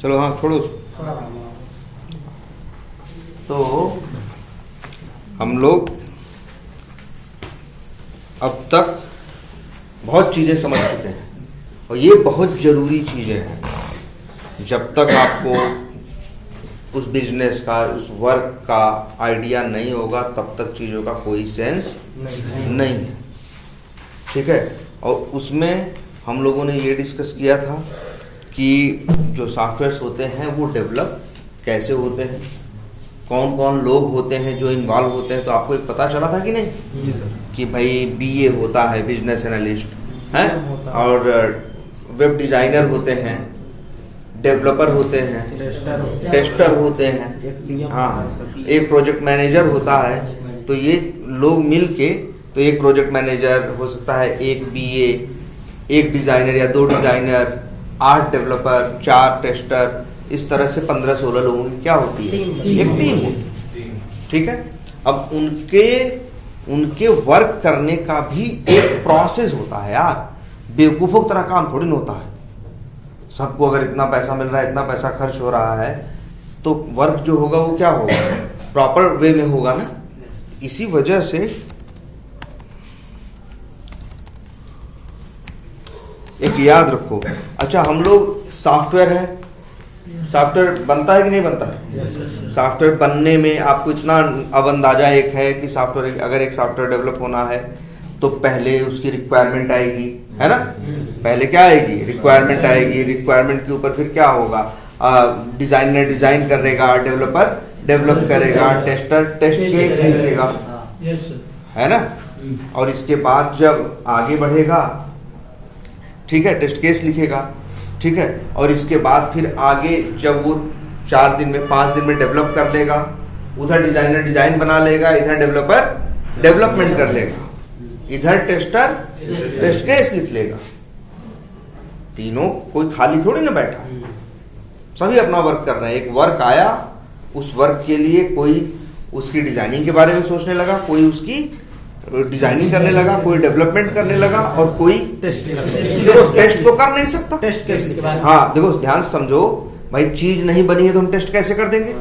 चलो हाँ छोड़ो उसको। तो हम लोग अब तक बहुत चीज़ें समझ चुके हैं और ये बहुत ज़रूरी चीज़ें हैं। जब तक आपको उस बिजनेस का, उस वर्क का आइडिया नहीं होगा तब तक चीज़ों का कोई सेंस नहीं है, ठीक है। और उसमें हम लोगों ने ये डिस्कस किया था कि जो सॉफ्टवेयर्स होते हैं वो डेवलप कैसे होते हैं, कौन कौन लोग होते हैं जो इन्वॉल्व होते हैं। तो आपको एक पता चला था कि नहीं? जी सर। कि भाई बीए होता है, बिजनेस एनालिस्ट हैं, और वेब डिज़ाइनर होते हैं, डेवलपर होते हैं, टेस्टर होते हैं, हाँ, एक प्रोजेक्ट मैनेजर होता है। तो ये लोग मिल के, तो एक प्रोजेक्ट मैनेजर हो सकता है, एक बीए, एक डिज़ाइनर या 2 डिज़ाइनर, 8 डेवलपर, 4 टेस्टर, इस तरह से 15-16 लोगों की क्या होती है? एक टीम होती है, ठीक है। अब उनके वर्क करने का भी एक प्रोसेस होता है यार, बेवकूफ़ों की तरह काम थोड़ी ना होता है। सबको अगर इतना पैसा मिल रहा है, इतना पैसा खर्च हो रहा है, तो वर्क जो होगा वो क्या होगा? प्रॉपर वे में होगा ना। इसी वजह से एक याद रखो। अच्छा, हम लोग सॉफ्टवेयर है, सॉफ्टवेयर बनता है कि नहीं बनता है? सॉफ्टवेयर बनने में आपको इतना अब अंदाजा एक है कि सॉफ्टवेयर, अगर एक सॉफ्टवेयर डेवलप होना है तो पहले उसकी रिक्वायरमेंट आएगी, है ना। पहले क्या आएगी? रिक्वायरमेंट आएगी। रिक्वायरमेंट के ऊपर फिर क्या होगा? डिजाइनर डिजाइन करेगा, डेवलपर डेवलप करेगा, टेस्टर टेस्ट केस लिखेगा, है ना। और इसके बाद जब आगे बढ़ेगा, ठीक है, टेस्ट केस लिखेगा, ठीक है। और इसके बाद फिर आगे जब वो 4 दिन में, 5 दिन में डेवलप कर लेगा, उधर डिजाइनर डिजाइन बना लेगा, इधर डेवलपर डेवलपमेंट कर लेगा, इधर टेस्टर टेस्ट केस लिख लेगा। तीनों कोई खाली थोड़ी ना बैठा, सभी अपना वर्क कर रहे हैं। एक वर्क आया, उस वर्क के लिए कोई उसकी डिजाइनिंग के बारे में सोचने लगा, कोई उसकी डिजाइनिंग करने लगा, कोई डेवलपमेंट करने लगा, और कोई देखो टेस्ट तो कर नहीं सकता। टेस्ट कैसे? हाँ देखो, ध्यान से समझो भाई, चीज नहीं बनी है तो हम टेस्ट कैसे कर देंगे?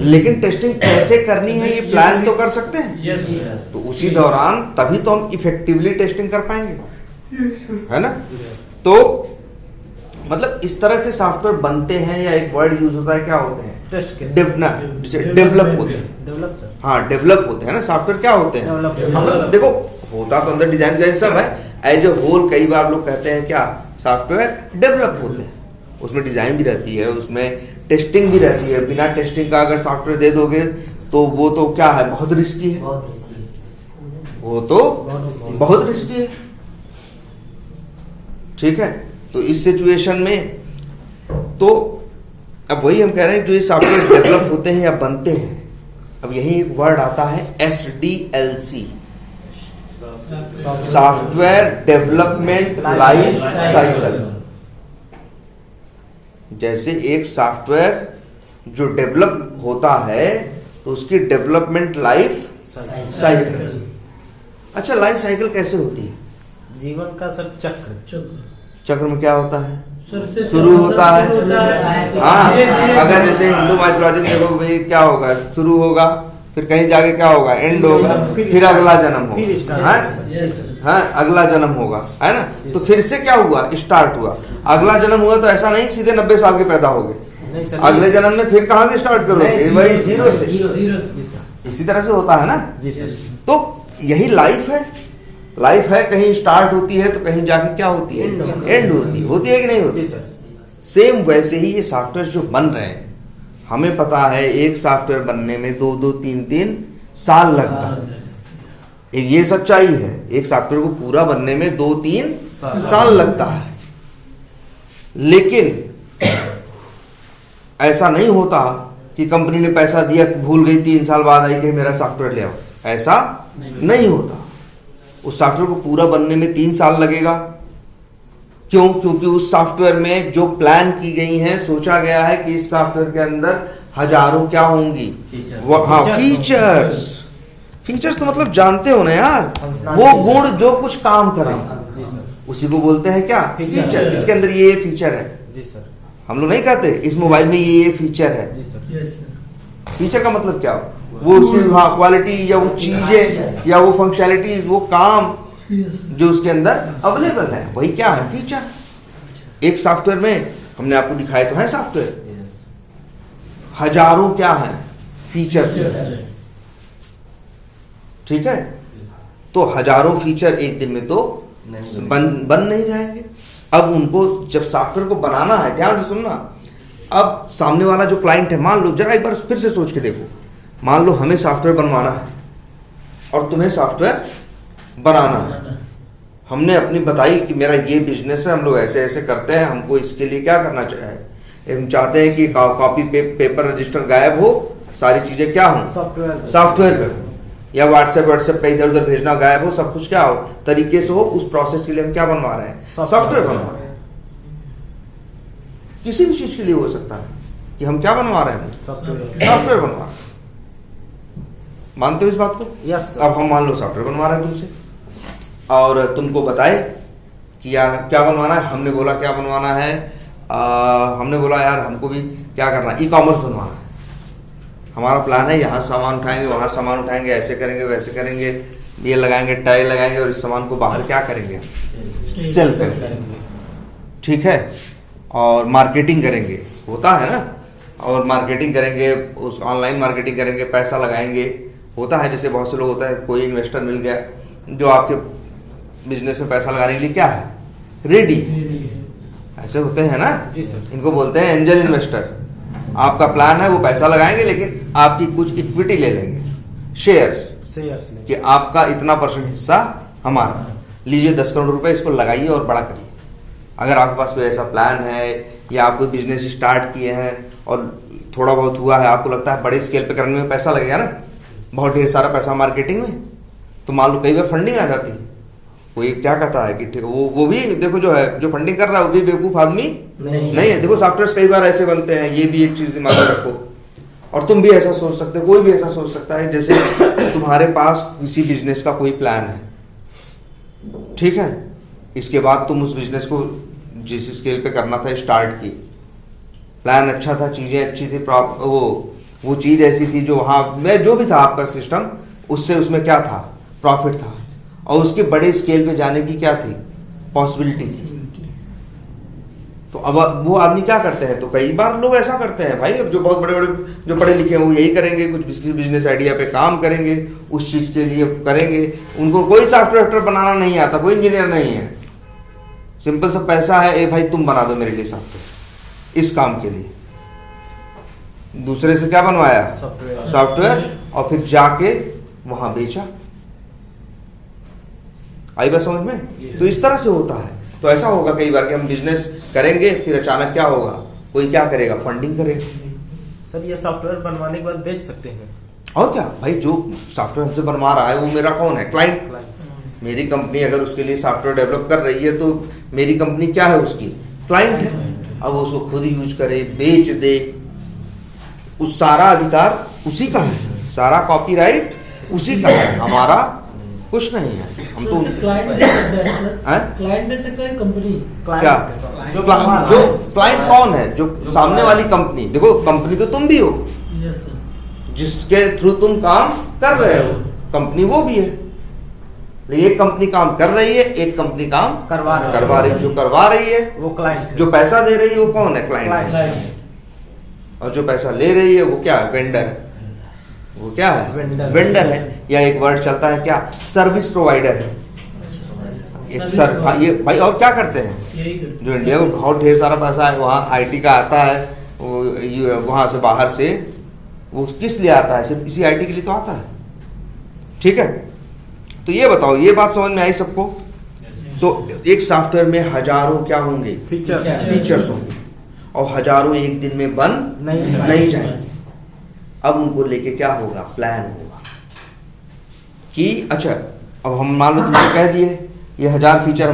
लेकिन टेस्टिंग कैसे करनी है ये प्लान तो कर सकते हैं। तो उसी दौरान तभी तो हम इफेक्टिवली टेस्टिंग कर पाएंगे, है ना। तो मतलब इस तरह से सॉफ्टवेयर बनते हैं, या एक वर्ड यूज होता है, क्या होते हैं? Test case. डेवलप होते हैं। Develop sir. हाँ, डेवलप होते हैं ना सॉफ्टवेयर। क्या होते हैं? मतलब देखो, होता तो अंदर डिजाइन सब है, एज ए होल कई बार लोग कहते हैं क्या, सॉफ्टवेयर डेवलप होते हैं। उसमें डिजाइन भी रहती है, उसमें टेस्टिंग भी रहती है। बिना टेस्टिंग का अगर सॉफ्टवेयर दे दोगे तो वो तो क्या है, बहुत रिस्की है, वो तो बहुत रिस्की है, ठीक है। तो इस सिचुएशन में तो अब वही हम कह रहे हैं, जो ये सॉफ्टवेयर डेवलप होते हैं या बनते हैं, अब यही एक वर्ड आता है SDLC, software development life cycle. जैसे एक सॉफ्टवेयर जो डेवलप होता है तो उसकी डेवलपमेंट लाइफ साइकिल। अच्छा, लाइफ साइकिल कैसे होती है? जीवन का सर चक्र। चक्र में क्या होता है? शुरू होता है, हाँ। अगर जैसे हिंदू माइथोलॉजी में देखो भाई, क्या होगा? शुरू होगा, फिर कहीं जाके क्या होगा? एंड होगा, फिर अगला जन्म होगा, हाँ, अगला जन्म होगा, है ना। तो फिर से क्या हुआ? स्टार्ट हुआ। अगला जन्म हुआ तो ऐसा नहीं सीधे 90 साल के पैदा हो गए, अगले जन्म में फिर कहाँ से स्टार्ट करोगे? वही जीरो से। इसी तरह से होता है ना जी सर। तो यही लाइफ है। लाइफ है, कहीं स्टार्ट होती है तो कहीं जाके क्या होती है? एंड होती है कि नहीं होती? सेम वैसे ही ये सॉफ्टवेयर जो बन रहे हैं, हमें पता है एक सॉफ्टवेयर बनने में 2-2, 3-3 साल लगता है। एक ये सच्चाई है, एक सॉफ्टवेयर को पूरा बनने में 2-3 साल लगता है। लेकिन ऐसा नहीं होता कि कंपनी ने पैसा दिया, भूल गई, 3 साल बाद आई कि मेरा सॉफ्टवेयर ले आओ, ऐसा नहीं होता। उस सॉफ्टवेयर को पूरा बनने में 3 साल लगेगा। क्यों? क्योंकि उस सॉफ्टवेयर में जो प्लान की गई हैं, सोचा गया है कि इस सॉफ्टवेयर के अंदर हजारों क्या होंगी, हाँ, फीचर्स तो मतलब जानते हो ना यार, वो गुण जो कुछ काम करें उसी को बोलते हैं क्या? फीचर। इसके अंदर ये फीचर है, हम लोग नहीं कहते इस मोबाइल में ये फीचर है। जी सर। Yes sir. फीचर का मतलब क्या हो, वो उसकी हाँ क्वालिटी या वो चीजें या वो फंक्शनैलिटीज वो काम यस जो उसके अंदर अवेलेबल है, वही क्या है फीचर। एक सॉफ्टवेयर में हमने आपको दिखाए तो है सॉफ्टवेयर, हजारों क्या है फीचर्स, ठीक है। तो हजारों फीचर एक दिन में तो बन नहीं जाएंगे। अब उनको जब सॉफ्टवेयर को बनाना है, ध्यान से सुनना, अब सामने वाला जो क्लाइंट है, मान लो जरा एक बार फिर से सोच के देखो, मान लो हमें सॉफ्टवेयर बनवाना है और तुम्हें सॉफ्टवेयर बनाना है। हमने अपनी बताई कि मेरा ये बिजनेस है, हम लोग ऐसे ऐसे करते हैं, हमको इसके लिए क्या करना चाहिए, हम चाहते हैं कि कॉपी पेपर रजिस्टर गायब हो, सारी चीजें क्या हो सॉफ्टवेयर पे हो, या व्हाट्सएप पे इधर उधर भेजना गायब हो, सब कुछ क्या हो तरीके से हो। उस प्रोसेस के लिए हम क्या बनवा रहे हैं, सॉफ्टवेयर बनवा रहे हैं। किसी भी चीज के लिए हो सकता है कि हम क्या बनवा रहे हैं, सॉफ्टवेयर बनवा रहे हैं। मानते हो इस बात को? यस। अब हम मान लो सॉफ्टवेयर बनवा रहे हैं तुमसे और तुमको बताए कि यार क्या बनवाना है, हमने बोला क्या बनवाना है, हमने बोला यार हमको भी क्या करना है, ई कॉमर्स बनवाना है। हमारा प्लान है यहाँ सामान उठाएंगे, वहाँ सामान उठाएंगे, ऐसे करेंगे वैसे करेंगे, ये लगाएंगे टाइल लगाएंगे और इस सामान को बाहर क्या करेंगे, सेल करेंगे, ठीक है। और मार्केटिंग करेंगे, होता है ना, और मार्केटिंग करेंगे, उस ऑनलाइन मार्केटिंग करेंगे, पैसा लगाएंगे, होता है। जैसे बहुत से लोग होता है, कोई इन्वेस्टर मिल गया जो आपके बिजनेस में पैसा लगाने के लिए क्या है रेडी, ऐसे होते हैं ना जी सर। इनको बोलते हैं एंजल इन्वेस्टर। आपका प्लान है वो पैसा लगाएंगे लेकिन आपकी कुछ इक्विटी ले लेंगे, शेयर्स कि आपका इतना % हिस्सा हमारा, लीजिए 10 करोड़ रुपए, इसको लगाइए और बड़ा करिए। अगर आपके पास कोई ऐसा प्लान है या आप कोई बिजनेस स्टार्ट किए हैं और थोड़ा बहुत हुआ है, आपको लगता है बड़े स्केल पे करने में पैसा लगेगा ना, बहुत ढेर सारा पैसा मार्केटिंग में, तो मान लो कई बार फंडिंग आ जाती है। कोई क्या कहता है कि वो भी देखो जो है जो फंडिंग कर रहा है वो भी बेवकूफ आदमी नहीं है। देखो सॉफ्टवेयर कई बार ऐसे बनते हैं, ये भी एक चीज दिमाग में रखो। और तुम भी ऐसा सोच सकते हो, कोई भी ऐसा सोच सकता है, जैसे तुम्हारे पास किसी बिजनेस का कोई प्लान है, ठीक है, इसके बाद तुम उस बिजनेस को जिस स्केल पे करना था स्टार्ट की, प्लान अच्छा था, चीजें अच्छी थी, वो चीज ऐसी थी जो वहां में जो भी था आपका सिस्टम, उससे उसमें क्या था प्रॉफिट था, और उसके बड़े स्केल पे जाने की क्या थी पॉसिबिलिटी थी। तो अब वो आदमी क्या करते हैं, तो कई बार लोग ऐसा करते हैं भाई, अब जो बहुत बड़े बड़े जो पढ़े लिखे हैं वो यही करेंगे, कुछ बिजनेस आइडिया पे काम करेंगे, उस चीज के लिए करेंगे, उनको कोई सॉफ्टवेयर बनाना नहीं आता, कोई इंजीनियर नहीं है, सिंपल सा पैसा है, ए भाई तुम बना दो मेरे लिए सॉफ्टवेयर इस काम के लिए। दूसरे से क्या बनवाया सॉफ्टवेयर और फिर जाके वहां बेचा। आई बात समझ में? तो इस तरह से होता है। तो ऐसा होगा कई बार कि हम बिजनेस करेंगे, फिर अचानक क्या होगा, कोई क्या करेगा, फंडिंग करेगा। सर ये सॉफ्टवेयर बनवाने के बाद बेच सकते हैं? और क्या भाई, जो सॉफ्टवेयर हमसे बनवा रहा है वो मेरा कौन है, क्लाइंट। मेरी कंपनी अगर उसके लिए सॉफ्टवेयर डेवलप कर रही है तो मेरी कंपनी क्या है, उसकी क्लाइंट है। अब वो उसको खुद यूज करे, बेच दे, उस सारा अधिकार उसी का है, सारा कॉपीराइट उसी का है, हमारा कुछ नहीं है। हम तो क्लाइंट दे सकता है सर, क्लाइंट दे सकता है कंपनी, क्या जो क्लाइंट कौन है, जो सामने वाली कंपनी। देखो कंपनी तो तुम भी हो, यस सर, जिसके थ्रू तुम काम कर रहे हो, कंपनी वो भी है। लेकिन एक कंपनी काम कर रही है, एक कंपनी काम करवा रही है। जो करवा रही है वो क्लाइंट, जो पैसा दे रही है वो कौन है, क्लाइंट। और जो पैसा ले रही है वो क्या है, वेंडर। वो क्या है, वेंडर है, या एक वर्ड चलता है क्या, सर्विस प्रोवाइडर है। ये भाई और क्या करते हैं, जो इंडिया को बहुत ढेर सारा पैसा है वहाँ आईटी का आता है, वहां से बाहर से वो किस लिए आता है, सिर्फ इसी आईटी के लिए तो आता है, ठीक है। तो ये बताओ, ये बात समझ में आई सबको? तो एक सॉफ्टवेयर में हजारों क्या होंगे, फीचर्स होंगे, और हजारों एक दिन में बन नहीं जाएंगे। अब उनको लेके क्या होगा, प्लान होगा कि अच्छा अब हम मान लो तुमने कह दिए ये 1000 फीचर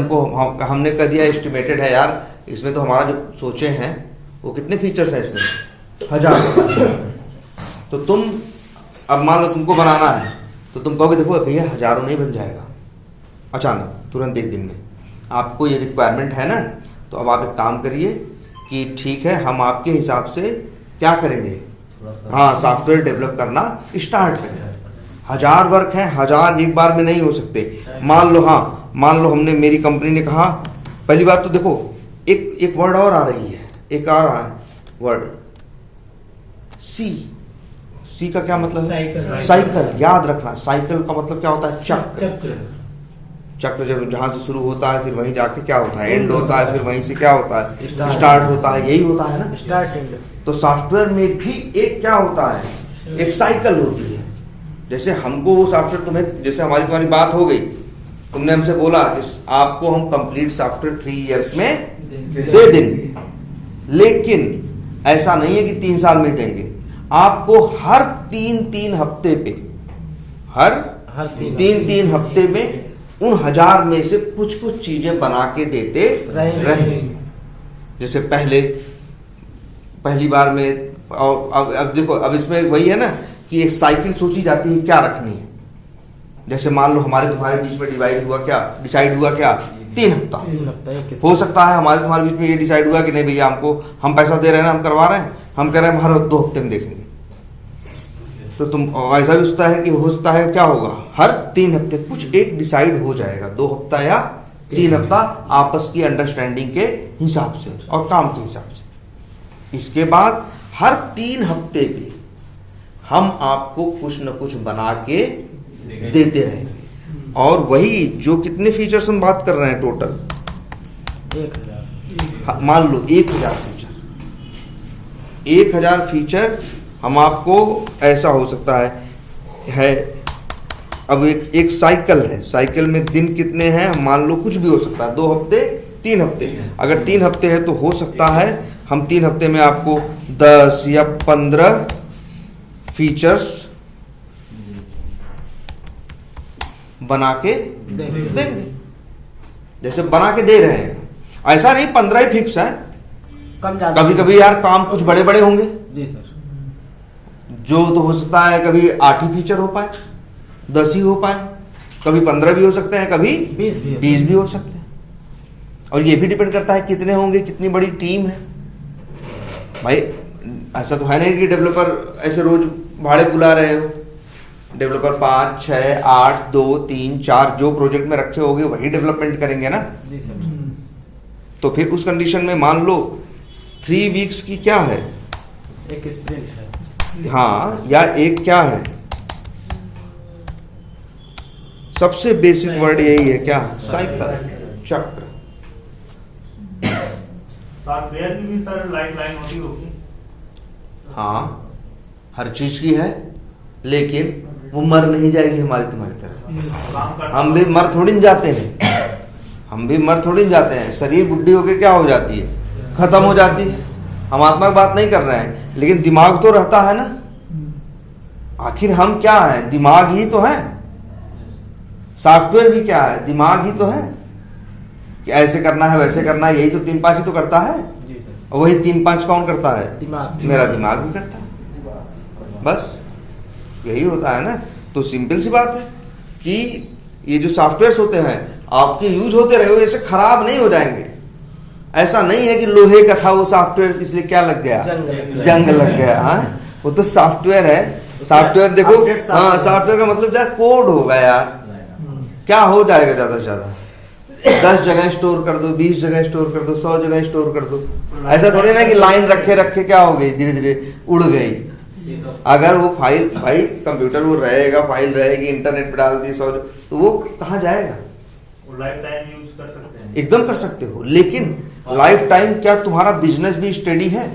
हमने कह दिया एस्टिमेटेड है यार, इसमें तो हमारा जो सोचे हैं वो कितने फीचर्स हैं इसमें, 1000। तो तुम अब मान लो तुमको बनाना है, तो तुम कहोगे देखो भैया हजारों नहीं बन जाएगा अचानक तुरंत एक दिन में, आपको ये रिक्वायरमेंट है ना। तो अब आप एक काम करिए कि ठीक है हम आपके हिसाब से क्या करेंगे, हाँ सॉफ्टवेयर डेवलप करना स्टार्ट करें। 1000 वर्क हैं, 1000 एक बार में नहीं हो सकते। मान लो हमने, मेरी कंपनी ने कहा, पहली बात तो देखो एक वर्ड और आ रही है, एक आ रहा है वर्ड सी का क्या मतलब है? साइकिल। याद रखना, साइकिल का मतलब क्या होता है? चक्र जब जहां से शुरू होता है फिर वहीं जाके क्या होता है? एंड होता है, फिर वहीं से क्या होता है? स्टार्ट होता है। यही होता है ना स्टार्टिंग। तो सॉफ्टवेयर में भी एक क्या होता है? एक साइकिल होती है। जैसे हमको वो सॉफ्टवेयर, तुम्हें जैसे तुम्हारी बात हो गई, तुमने हमसे बोला कि आपको हम कंप्लीट सॉफ्टवेयर 3 इयर्स में दे देंगे, लेकिन ऐसा नहीं है कि 3 साल में देंगे। आपको हर 3 हफ्ते पे, हर 3 हफ्ते में उन 1000 में से कुछ चीजें बना के देते रहेंगे। जैसे पहली बार में, और अब देखो, अब इसमें वही है ना कि एक साइकिल सोची जाती है क्या रखनी है। जैसे मान लो हमारे तुम्हारे बीच में डिसाइड हुआ क्या 3 हफ्ता। हो सकता है हमारे तुम्हारे बीच में ये डिसाइड हुआ कि नहीं भैया, हम पैसा दे रहे हैं ना, हम करवा रहे हैं, हम कह रहे हैं हर 2 हफ्ते में देखेंगे। तो तुम ऐसा भी हो सकता है क्या होगा, हर 3 हफ्ते कुछ एक डिसाइड हो जाएगा, 2 हफ्ता या 3 हफ्ता, आपस की अंडरस्टैंडिंग के हिसाब से और काम के हिसाब से। इसके बाद हर 3 हफ्ते पे हम आपको कुछ न कुछ बना के देते रहेंगे। और वही जो कितने फीचर्स हम बात कर रहे हैं टोटल, 1000, मान लो 1000 फीचर, 1000 फीचर हम आपको, ऐसा हो सकता है अब एक साइकिल है, साइकिल में दिन कितने हैं मान लो, कुछ भी हो सकता है, 2 हफ्ते 3 हफ्ते। अगर 3 हफ्ते है तो हो सकता है हम 3 हफ्ते में आपको 10 या 15 फीचर्स बना के देंगे। जैसे बना के दे रहे हैं, ऐसा नहीं 15 ही फिक्स है, कभी कभी यार काम कुछ बड़े बड़े होंगे जी सर, जो तो हो सकता है कभी 8 ही फीचर हो पाए, 10 ही हो पाए, कभी 15 भी हो सकते हैं, कभी 20 भी हो सकते हैं। और ये भी डिपेंड करता है कितने होंगे, कितनी बड़ी टीम है। भाई ऐसा तो है नहीं कि डेवलपर ऐसे रोज भाड़े बुला रहे हो। डेवलपर 5, 6, 8, 2, 3, 4 जो प्रोजेक्ट में रखे होगे वही डेवलपमेंट करेंगे ना जी सर। तो फिर उस कंडीशन में मान लो 3 वीक्स की क्या है, एक स्प्रिंट है, हाँ, या एक क्या है, सबसे बेसिक वर्ड यही है क्या, साइकिल, चक्र। सॉफ्टवेयर की भी सर लाइफलाइन होती होगी। हाँ, हर चीज की है, लेकिन वो मर नहीं जाएगी हमारी तुम्हारी तरह। हम भी मर थोड़ी न जाते हैं, शरीर बुढ़ी होके क्या हो जाती है, खत्म हो जाती है। हम आत्मा की बात नहीं कर रहे हैं, लेकिन दिमाग तो रहता है ना। आखिर हम क्या है, दिमाग ही तो है। सॉफ्टवेयर भी क्या है, दिमाग ही तो है कि ऐसे करना है, वैसे करना है, यही तो 3-5 ही तो करता है। और वही 3-5 कौन करता है, दिमाग, मेरा दिमाग भी करता है। बस यही होता है ना। तो सिंपल सी बात है कि ये जो सॉफ्टवेयर्स होते हैं आपके यूज होते रहे, ऐसे खराब नहीं हो जाएंगे। ऐसा नहीं है कि लोहे का था वो सॉफ्टवेयर इसलिए क्या लग गया, जंग लग गया। हाँ, वो तो सॉफ्टवेयर है। सॉफ्टवेयर देखो, हाँ, सॉफ्टवेयर का मतलब क्या, कोड होगा यार। क्या हो जाएगा ज्यादा से ज्यादा, 10 जगह स्टोर कर दो, 20 जगह स्टोर कर दो, 100 जगह स्टोर कर दो। ऐसा थोड़ी ना कि लाइन रखे क्या हो गई, धीरे धीरे उड़ गई। अगर वो फाइल, भाई कंप्यूटर वो रहेगा, फाइल रहेगी, इंटरनेट पे डाल दी 100, तो वो कहाँ जाएगा। लाइफ टाइम यूज कर सकते हैं, एकदम कर सकते हो, लेकिन लाइफ टाइम क्या, तुम्हारा बिजनेस भी स्टडी है।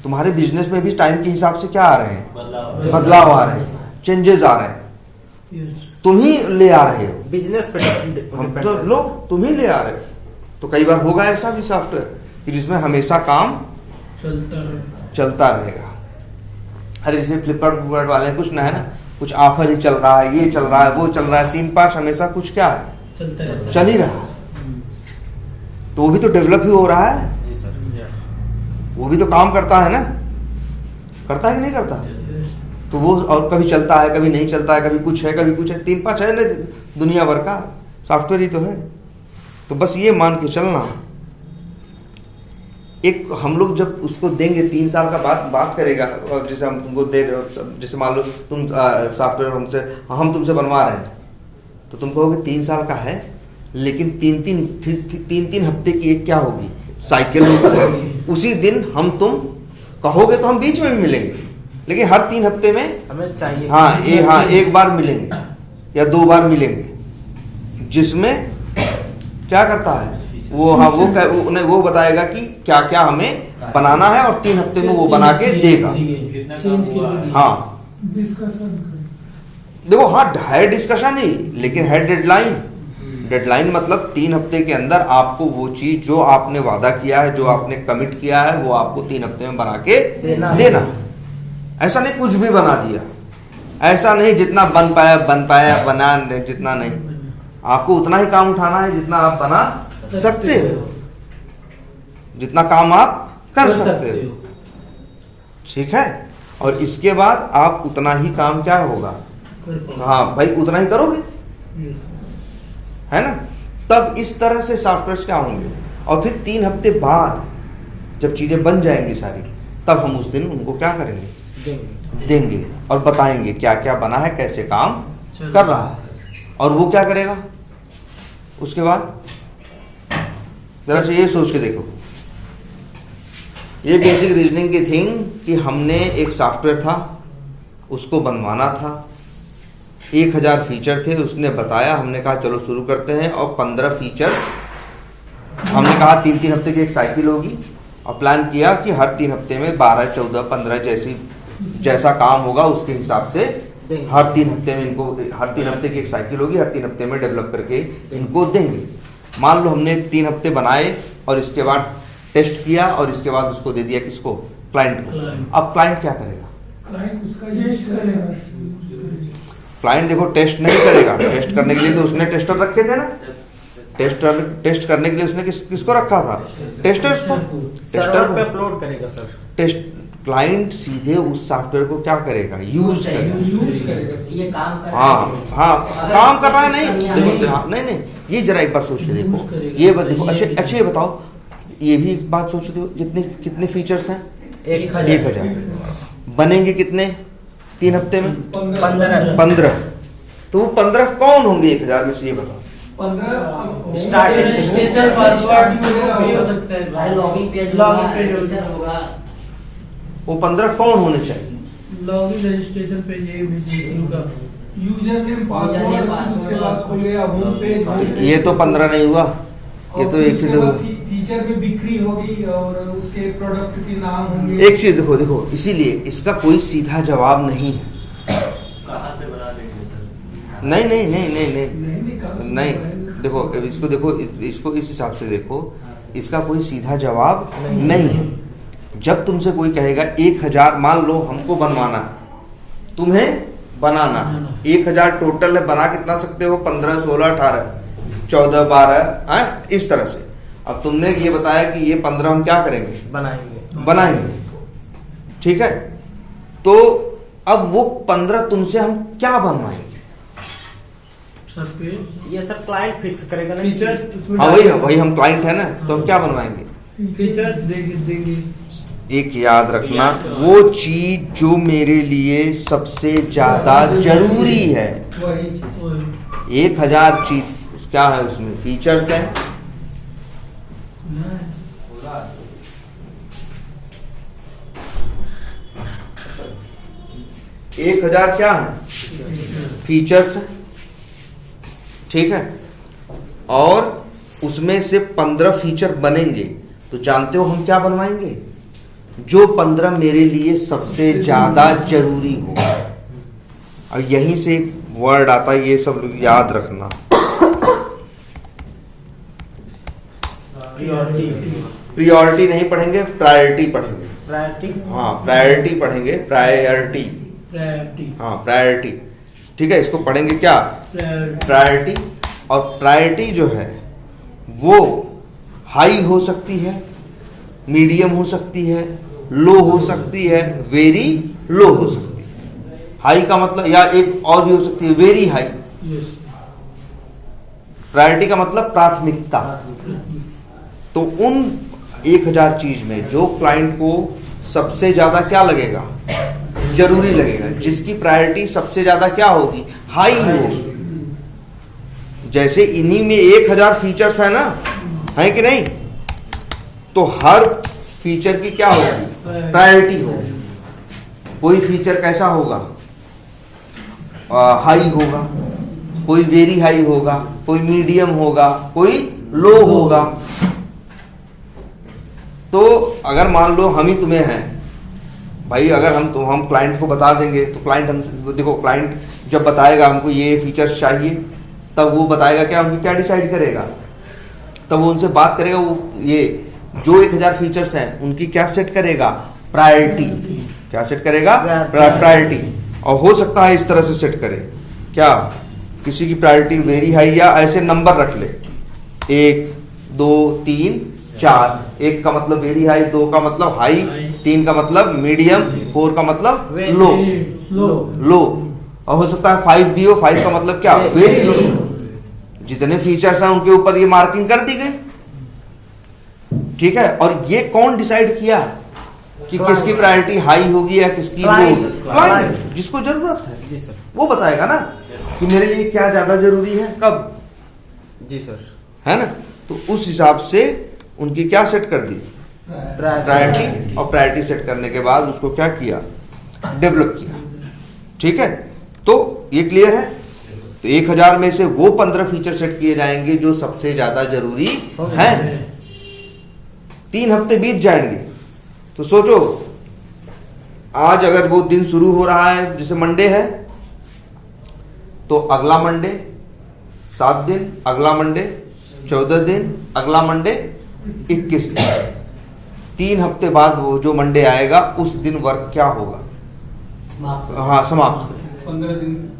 तुम्हारे बिजनेस में भी टाइम के हिसाब से क्या आ रहे हैं, बदलाव आ रहे हैं, चेंजेस आ रहे हैं। तुम ही ले आ रहे हो बिजनेस पे, हम तो लोग तुम ही ले आ रहे हो। तो कई बार होगा ऐसा भी सॉफ्टवेयर कि जिसमें हमेशा काम चलता रहेगा। अरे जैसे फ्लिपकार्ट वाले कुछ ना है ना, कुछ ऑफर ही चल रहा है, ये चल रहा है, वो चल रहा है, 3-5 हमेशा कुछ क्या है, चल ही रहा है। तो वो भी तो डेवलप ही हो रहा है, वो भी तो काम करता है ना, करता है कि नहीं करता। तो वो और कभी चलता है, कभी नहीं चलता है, कभी कुछ है, कभी कुछ है, 3-5 है ना दुनिया भर का सॉफ्टवेयर ही तो है। तो बस ये मान के चलना एक हम लोग जब उसको देंगे 3 साल का बात करेगा, और जैसे हम तुमको दे रहे हो, जैसे मान लो तुम सॉफ्टवेयर हम तुमसे बनवा रहे हैं, तो तुम कहोगे 3 साल का है, लेकिन तीन हफ्ते की एक क्या होगी, साइकिल होगी। उसी दिन हम तुम कहोगे तो हम बीच में भी मिलेंगे, लेकिन हर 3 हफ्ते में हमें चाहिए। हाँ एक बार मिलेंगे या 2 बार मिलेंगे, जिसमें क्या करता है वो, हाँ वो बताएगा कि क्या क्या हमें बनाना है, और 3 हफ्ते में वो बना के देगा। हाँ देखो, हाँ है डिस्कशन ही, लेकिन है डेडलाइन मतलब 3 हफ्ते के अंदर आपको वो चीज जो आपने वादा किया है, जो आपने कमिट किया है, वो आपको 3 हफ्ते में बना के देना। ऐसा नहीं कुछ भी बना दिया, ऐसा नहीं जितना बन पाया बना, जितना नहीं, आपको उतना ही काम उठाना है जितना आप बना सकते हो, जितना काम आप कर सकते हो, ठीक है। और इसके बाद आप उतना ही काम क्या होगा, हाँ भाई उतना ही करोगे, है ना। तब इस तरह से सॉफ्टवेयर क्या होंगे, और फिर 3 हफ्ते बाद जब चीजें बन जाएंगी सारी, तब हम उस दिन उनको क्या करेंगे, देंगे और बताएंगे क्या क्या बना है, कैसे काम कर रहा है, और वो क्या करेगा उसके बाद। जरा से ये सोच के देखो, ये बेसिक रीजनिंग की थिंग कि हमने एक सॉफ्टवेयर था, उसको बनवाना था, 1000 फीचर थे, उसने बताया, हमने कहा चलो शुरू करते हैं, और 15 फीचर्स हमने कहा 3-3 हफ्ते की एक साइकिल होगी, और प्लान किया कि हर 3 हफ्ते में 12, 14, 15 जैसा काम होगा उसके हिसाब से हर 3 हफ्ते में इनको, हर 3 हफ्ते की एक साइकिल होगी, हर 3 हफ्ते में डेवलप करके इनको देंगे। मान लो हमने 3 हफ्ते बनाए और इसके बाद टेस्ट किया, और इसके बाद उसको दे दिया किसको, क्लाइंट को। अब क्लाइंट क्या करेगा, क्लाइंट देखो टेस्ट नहीं करेगा, टेस्ट करने के लिए तो उसने टेस्टर रखे थे ना, टेस्ट करने के लिए उसने किसको रखा था, टेस्टर्स को, सर्वर पे अपलोड करेगा सर। टेस्ट क्लाइंट सीधे उस सॉफ्टवेयर को क्या करेगा, यूज करेगा। ये काम कर हाँ काम कर रहा है, नहीं देखो, नहीं ये जरा एक बार सोच के देखो, ये बात देखो, अच्छा ये बताओ, ये भी एक बात सोच देखो, कितने फीचर्स हैं, 1000 बनेंगे कितने 3 हफ्ते में, 15। तो वो 15 कौन होंगे 1000 में से, ये बताओ। 15 स्टार्टिंग स्पेशल पासवर्ड भी हो सकता है, लॉगिन पेज होगा, वो 15 कौन होने चाहिए, login registration page, user name password, उसके बाद खोलेगा होम पेज। ये तो 15 नहीं हुआ, ये तो एक ही फीचर में बिक्री होगी और उसके प्रोडक्ट के नाम होंगे। एक चीज देखो, इसीलिए इसका कोई सीधा जवाब नहीं है। कहाँ से बना देंगे? नहीं देखो, इसको देखो, इसको इस हिसाब से देखो, इसका कोई सीधा जवाब नहीं है। जब तुमसे कोई कहेगा 1000, मान लो हमको बनवाना है, तुम्हें बनाना है 1000 टोटल है, बना कितना सकते हो, 15, 16, 18, 14, 12 इस तरह से। अब तुमने ये बताया कि ये 15 हम क्या करेंगे, बनाएंगे, ठीक है। तो अब वो 15 तुमसे हम क्या बनवाएंगे, ये सब क्लाइंट फिक्स करेगा ना, फीचर्स। हाँ वही हम क्लाइंट है ना, तो हम क्या बनवाएंगे, फीचर्स देंगे। एक याद रखना, वो चीज जो मेरे लिए सबसे ज्यादा जरूरी है, वही चीज। 1000 चीज क्या है उसमें, फीचर्स है, 1000 क्या है, फीचर्स है, ठीक है। और उसमें से 15 फीचर बनेंगे, तो जानते हो हम क्या बनवाएंगे, जो 15 मेरे लिए सबसे ज्यादा जरूरी हो। और यहीं से एक वर्ड आता है, ये सब लोग याद रखना, प्रियोरिटी नहीं पढ़ेंगे, प्रायोरिटी पढ़ेंगे। हाँ प्रायोरिटी पढ़ेंगे, प्रायोरिटी, हाँ प्रायोरिटी, ठीक है। इसको पढ़ेंगे क्या, प्रायोरिटी। और प्रायोरिटी जो है वो हाई हो सकती है, मीडियम हो सकती है, लो हो सकती है, वेरी लो हो सकती है। हाई का मतलब, या एक और भी हो सकती है, वेरी हाई। प्रायोरिटी का मतलब प्राथमिकता। तो उन 1000 चीज में जो क्लाइंट को सबसे ज्यादा क्या लगेगा, जरूरी लगेगा, जिसकी प्रायोरिटी सबसे ज्यादा क्या होगी, हाई होगी। जैसे इन्हीं में 1000 फीचर्स है ना, है कि नहीं, तो हर फीचर की क्या होगी, प्रायोरिटी होगी। कोई फीचर कैसा होगा, हाई होगा, कोई वेरी हाई होगा, कोई मीडियम होगा, कोई लो होगा। तो अगर मान लो हम ही तुम्हें हैं भाई, अगर हम क्लाइंट को बता देंगे तो क्लाइंट हमसे, देखो क्लाइंट जब बताएगा हमको ये फीचर्स चाहिए, तब वो बताएगा क्या, हमको क्या डिसाइड करेगा, तब वो उनसे बात करेगा, वो ये जो 1000 फीचर्स हैं उनकी क्या सेट करेगा, प्रायोरिटी। क्या सेट करेगा, प्रायोरिटी। और हो सकता है इस तरह से सेट करे, क्या, किसी की प्रायोरिटी वेरी हाई, या ऐसे नंबर रख ले 1 2 3 4। 1 का मतलब वेरी हाई, 2 का मतलब हाई, 3 का मतलब मीडियम, 4 का मतलब लो लो। और हो सकता है 5 भी हो, 5 का मतलब क्या, वेरी लो। जितने फीचर्स हैं उनके ऊपर ये मार्किंग कर दी गई, ठीक है। और ये कौन डिसाइड किया कि किसकी प्रायोरिटी हाई होगी या किसकी लो होगी, क्लाइंट, जिसको जरूरत है जी सर, वो बताएगा ना कि मेरे लिए क्या ज्यादा जरूरी है, कब, जी सर, है ना। तो उस हिसाब से उनकी क्या सेट कर दी, प्रायोरिटी। और प्रायोरिटी सेट करने के बाद उसको क्या किया, डेवलप किया, ठीक है। तो ये क्लियर है। तो 1000 में से वो 15 फीचर सेट किए जाएंगे जो सबसे ज्यादा जरूरी है। 3 हफ्ते बीत जाएंगे, तो सोचो आज अगर वो दिन शुरू हो रहा है, जैसे मंडे है, तो अगला मंडे 7 दिन, अगला मंडे 14 दिन, अगला मंडे 21 दिन। 3 हफ्ते बाद वो जो मंडे आएगा उस दिन वर्क क्या होगा, हाँ समाप्त हो जाएगा।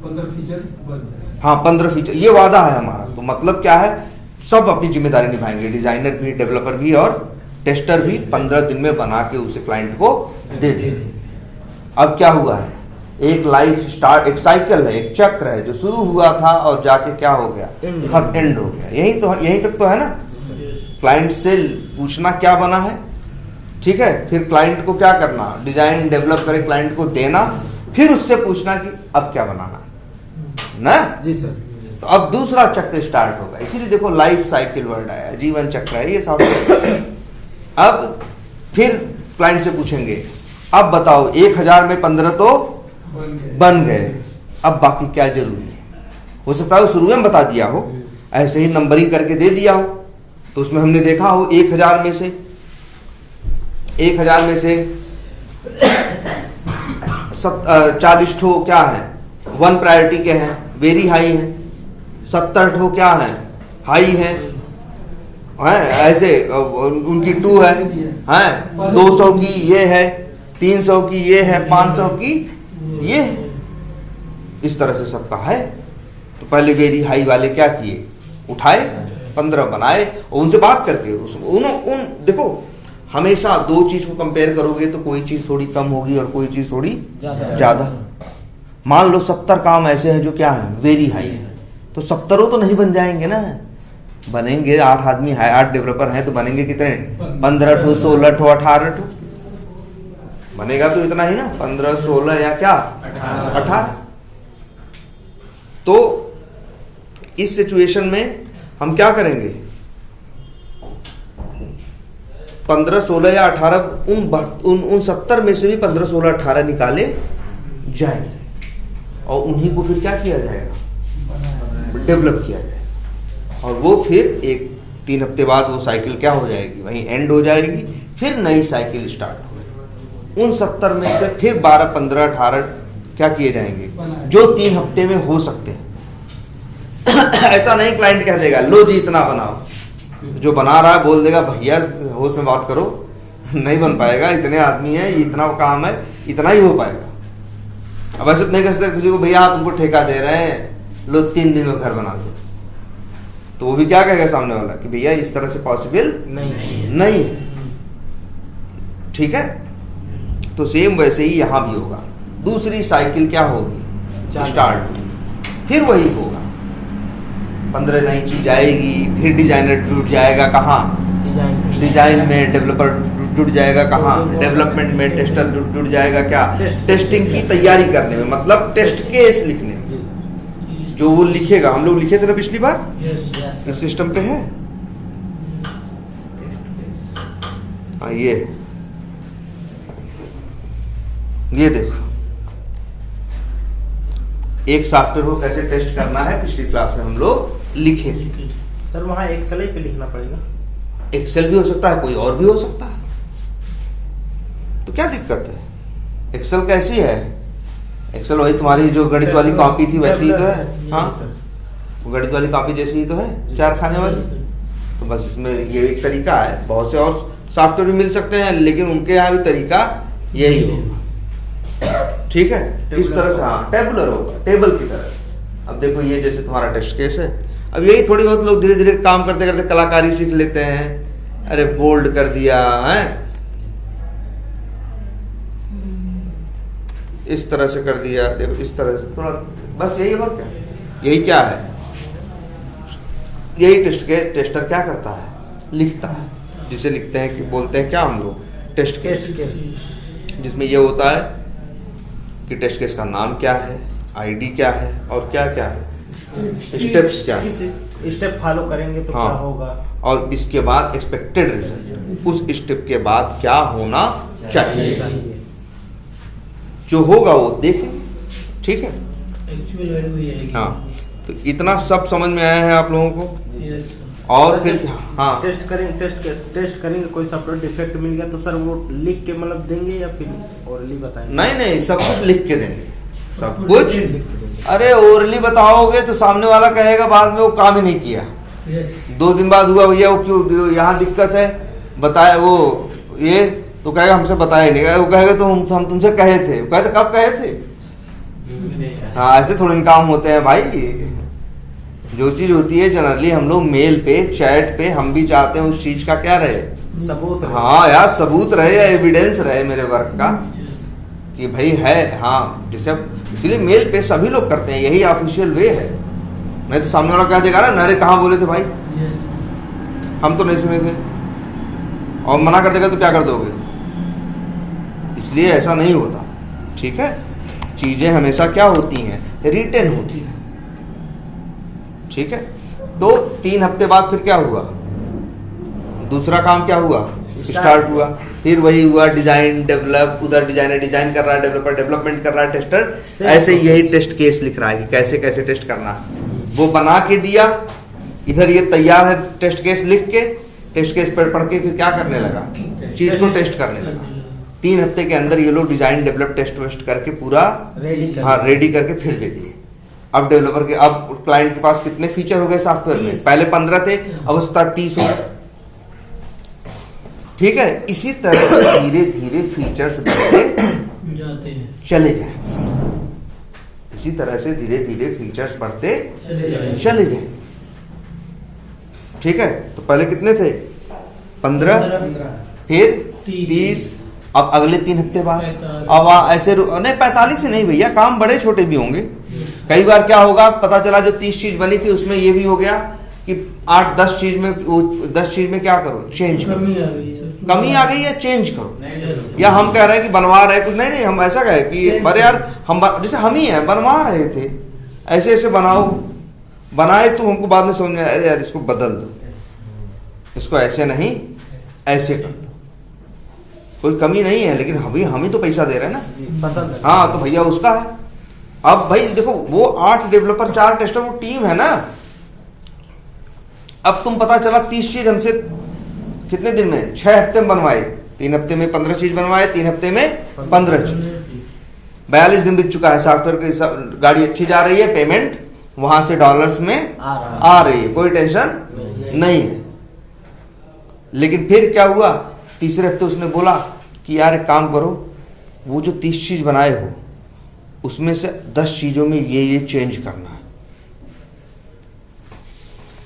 15 फीचर बन जाए। हाँ 15 फीचर, ये वादा है हमारा। तो मतलब क्या है, सब अपनी जिम्मेदारी निभाएंगे, डिजाइनर भी, डेवलपर भी और टेस्टर भी 15 दिन में बना के उसे क्लाइंट को दे देंगे। अब क्या हुआ है, एक लाइफ स्टार्ट, एक साइकिल है, एक चक्र है जो शुरू हुआ था और जाके क्या हो गया, एंड हो गया। यही तक तो है ना। क्लाइंट से पूछना क्या बना है, ठीक है, फिर क्लाइंट को क्या करना, डिजाइन डेवलप करे, क्लाइंट को देना, फिर उससे पूछना कि अब क्या बनाना ना। जी सर। तो अब दूसरा चक्र स्टार्ट होगा। इसीलिए देखो लाइफ साइकिल वर्ड आया, जीवन चक्र है ये सॉफ्टवेयर। अब फिर क्लाइंट से पूछेंगे, अब बताओ 1000 में 15 तो बन गए, अब बाकी क्या जरूरी है। हो सकता है वो शुरू में बता दिया हो, ऐसे ही नंबरिंग करके दे दिया हो, तो उसमें हमने देखा हो 1000 में से 40 ठो क्या है, 1 प्रायोरिटी के हैं, वेरी हाई है। 70 ठो क्या है, हाई है, ऐसे उनकी 2 है, 200 की ये है, 300 की ये है, 500 की ये है। इस तरह से सबका है। तो पहले वेरी हाई वाले क्या किए, उठाए, 15 बनाए और उनसे बात करके उन देखो हमेशा 2 चीज को कंपेयर करोगे तो कोई चीज थोड़ी कम होगी और कोई चीज थोड़ी ज्यादा। मान लो 70 काम ऐसे हैं जो क्या है, वेरी हाई है, तो 70 तो नहीं बन जाएंगे ना, बनेंगे 8 आदमी है, 8 डेवलपर हैं तो बनेंगे कितने, 15 ठो, 16 ठो, 18 ठो बनेगा। तो इतना ही ना, 15 16 या क्या 18। तो इस सिचुएशन में हम क्या करेंगे, 15 16 या 18 उन 70 में से भी 15 16 18 निकाले जाएंगे और उन्हीं को फिर क्या किया जाएगा, डेवलप किया जाएगा। और वो फिर 3 हफ्ते बाद वो साइकिल क्या हो जाएगी, वहीं एंड हो जाएगी, फिर नई साइकिल स्टार्ट होगी। उन 70 में से फिर 12 15 18 क्या किए जाएंगे जो 3 हफ्ते में हो सकते हैं। ऐसा नहीं क्लाइंट कह देगा लो जी इतना बनाओ, जो बना रहा है बोल देगा भैया होश में बात करो, नहीं बन पाएगा, इतने आदमी हैं, इतना काम है, इतना ही हो पाएगा। अब ऐसे नहीं कर सकते किसी को, भैया तुमको ठेका दे रहे हैं, लो 3 दिन में घर बना दो, तो वो भी क्या कहेगा सामने वाला कि भैया इस तरह से पॉसिबल नहीं है। ठीक है, तो सेम वैसे ही यहां भी होगा। दूसरी साइकिल क्या होगी, स्टार्ट, फिर वही होगा, 15 नई चीज आएगी, फिर डिजाइनर जुट जाएगा कहाँ, डिजाइन में डेवलपर जुड़ जाएगा, कहाँ डेवलपमेंट में टेस्टर जुड़ जाएगा, क्या टेस्टिंग की तैयारी करने में, मतलब टेस्ट केस लिखने में। जो वो लिखेगा, हम लोग लिखे थे ना पिछली बार, यस सिस्टम पे है। हाँ ये देखो, एक सॉफ्टवेयर को कैसे टेस्ट करना है पिछली क्लास में हम लोग लिखे थे। सर वहाँ एक्सेल पे लिखना पड़ेगा। एक्सेल भी हो सकता है, कोई और भी हो सकता है, तो क्या दिक्कत है? एक्सेल कैसी है? एक्सेल वही तुम्हारी जो गणित वाली कॉपी थी वैसी ही तो है। हाँ, वो गणित वाली कॉपी जैसी ही तो है, 4 खाने वाली। तो बस इसमें ये एक तरीका है, बहुत से और सॉफ्टवेयर भी मिल सकते हैं, लेकिन उनके यहाँ भी तरीका यही होगा। ठीक है, इस तरह से हाँ टेबुलर होगा, टेबल की तरह। अब देखो ये जैसे तुम्हारा टेस्ट केस है, अब यही थोड़ी बहुत लोग धीरे धीरे काम करते करते कलाकारी सीख लेते हैं। अरे बोल्ड कर दिया है, इस तरह से कर दिया, देखो इस तरह से थोड़ा, बस यही। और क्या, यही क्या है, यही टेस्टर क्या करता है, लिखता है, जिसे लिखते हैं कि बोलते हैं क्या हम लोग, टेस्ट केस। जिसमें ये होता है कि टेस्ट केस का नाम क्या है, आईडी क्या है, और क्या क्या है, स्टेप्स क्या है, स्टेप फॉलो करेंगे तो हाँ, क्या होगा, और इसके बाद एक्सपेक्टेड रिजल्ट, उस स्टेप के बाद क्या होना चाहिए, जो होगा वो देखेंगे। ठीक है, एक्चुअल वैल्यू ये है। हाँ, तो इतना सब समझ में आया है आप लोगों को। यस और फिर हाँ, टेस्ट करेंगे कोई सॉफ्टवेयर डिफेक्ट मिल गया तो सर वो लिख के मतलब देंगे या फिर ओरली बताएंगे? नहीं सब कुछ लिख के देंगे, सब कुछ। लिख के देंगे। अरे ओरली बताओगे तो सामने वाला कहेगा बाद में वो काम ही नहीं किया, यस 2 दिन बाद हुआ भैया वो क्यों यहाँ दिक्कत है बताया, वो ये तो कहेगा हमसे बताया ही नहीं, वो कहेगा तो हम तुमसे कहे थे, वो कहते कब कहे थे। हाँ, ऐसे थोड़े काम होते हैं भाई। जो चीज होती है जनरली हम लोग मेल पे, चैट पे, हम भी चाहते हैं उस चीज का क्या रहे, सबूत रहे। हाँ यार, सबूत रहे या एविडेंस रहे मेरे वर्क का कि भाई है। हाँ, जैसे इसलिए मेल पे सभी लोग करते हैं, यही ऑफिशियल वे है। नहीं तो सामने वाला कह देगा ना, अरे कहाँ बोले थे भाई, यस हम तो नहीं सुने थे, और मना कर देगा तो क्या कर दोगे। इसलिए ऐसा नहीं होता। ठीक है, चीजें हमेशा क्या होती हैं, रिटन होती है। ठीक है, तो 3 हफ्ते बाद फिर क्या हुआ, दूसरा काम क्या हुआ, स्टार्ट हुआ। फिर वही हुआ, डिजाइन डेवलप, उधर डिजाइनर डिजाइन कर रहा है, डेवलपर डेवलपमेंट कर रहा है, टेस्टर ऐसे यही टेस्ट केस लिख रहा है कि कैसे कैसे टेस्ट करना है। वो बना के दिया, इधर ये तैयार है टेस्ट केस लिख के, टेस्ट केस पढ़ के फिर क्या करने लगा, चीज को टेस्ट करने लगा। 3 हफ्ते के अंदर ये लोग डिजाइन डेवलप टेस्ट वेस्ट करके पूरा रेडी करके फिर दे दिए। अब डेवलपर के, अब क्लाइंट के पास कितने फीचर हो गए सॉफ्टवेयर में, पहले 15 थे, अब उसका 30 हो गए। ठीक है, इसी तरह से धीरे धीरे फीचर्स बढ़ते जाते हैं, चले जाए, इसी तरह से धीरे धीरे फीचर्स बढ़ते चले चले जाए। ठीक है, तो पहले कितने थे, 15, फिर 30, अब अगले 3 हफ्ते बाद 45। अब ऐसे नहीं 45 से नहीं भैया, काम बड़े छोटे भी होंगे। कई बार क्या होगा, पता चला जो 30 चीज बनी थी उसमें ये भी हो गया कि 8-10 चीज में, 10 चीज में क्या करो, चेंज करो, कमी आ गई सर, कमी आ गई या चेंज करो। यस या हम कह रहे हैं कि बनवा रहे हैं कुछ, नहीं हम ऐसा कहे कि अरे यार हम जैसे हम ही हैं बनवा रहे थे, ऐसे ऐसे बनाओ, बनाए तो हमको बाद में समझ में आया, अरे यार इसको बदल दो, इसको ऐसे नहीं ऐसे कर दो। कोई कमी नहीं है, लेकिन हम ही तो पैसा दे रहे हैं ना। पसंद है। हाँ, तो भैया उसका है। अब भाई देखो, वो 8 डेवलपर 4 टेस्टर, वो टीम है ना। अब तुम पता चला 30 चीज हमसे कितने दिन में, 6 हफ्ते में बनवाए, 3 हफ्ते में 15 चीज बनवाए, 3 हफ्ते में 15 चीज, 42 दिन बीत चुका है, सॉफ्टवेयर की गाड़ी अच्छी जा रही है, पेमेंट वहां से डॉलर्स में आ रही है, कोई टेंशन नहीं है। लेकिन फिर क्या हुआ, तीसरे हफ्ते उसने बोला कि यार एक काम करो, वो जो 30 चीज बनाए हो उसमें से 10 चीजों में ये चेंज करना है,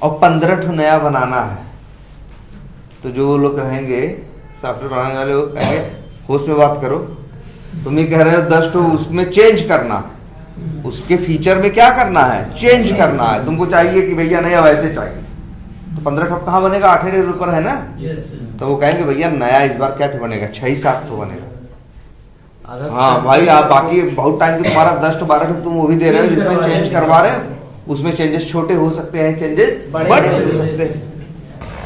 और 15 ठो नया बनाना है। तो जो वो लोग कहेंगे, सॉफ्टवेयर बनाने वाले लोग कहेंगे, होश में बात करो, तुम ही कह रहे हो 10 ठो उसमें चेंज करना, उसके फीचर में क्या करना है, चेंज करना है। तुमको चाहिए कि भैया नहीं अब ऐसे चाहिए, तो 15 ठप कहाँ बनेगा, 8 ही ऊपर है ना। Yes sir. तो वो कहेंगे भैया नया इस बार क्या बनेगा, 6-7 तो बनेगा। आधा हाँ भाई, आप बाकी बहुत टाइम तो तुम्हारा 10-12 तुम वो भी दे रहे हो जिसमें चेंज करवा रहे हो, उसमें चेंजेस छोटे हो सकते हैं, चेंजेस बड़े हो सकते हैं।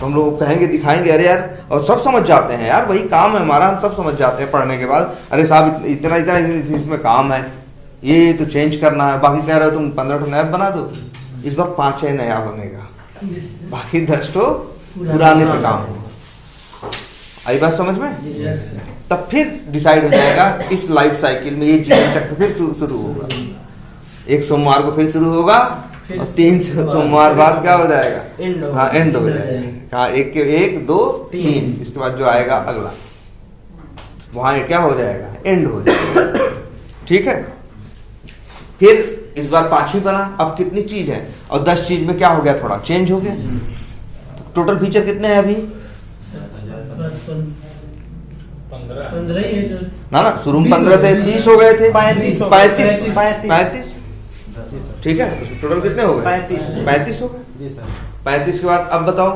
तो हम लोग कहेंगे, दिखाएंगे, अरे यार, और सब समझ जाते हैं यार, वही काम है हमारा, हम सब समझ जाते हैं पढ़ने के बाद। अरे साहब इतना इतना इसमें काम है, ये तो चेंज करना है। बाकी कह रहे हो तुम 15 नया बना दो, इस बार 5 नया बनेगा, यस सर। बाकी 10 पुराने पे काम होगा। आई बात समझ में? Yes sir. तब फिर डिसाइड हो जाएगा इस लाइफ साइकिल में ये जीवन चक्र फिर शुरू होगा। एक सोमवार को फिर शुरू होगा और 3 सोमवार बाद क्या हो जाएगा, एंड हो हाँ एंड हो जाएगा। हाँ, 1 2 3, इसके बाद जो आएगा अगला, वहां क्या हो जाएगा, एंड हो जाएगा। ठीक है, फिर इस बार 5 ही बना। अब कितनी चीज है, और 10 चीज में क्या हो गया, थोड़ा चेंज हो गया। टोटल फीचर कितने हैं अभी? 15 ही है सर। ना शुरू में 15 थे, 30 हो गए थे, 35 हो गए। 35। जी सर। ठीक है, टोटल कितने हो गए? 35 हो गए। जी सर। 35 के बाद अब बताओ,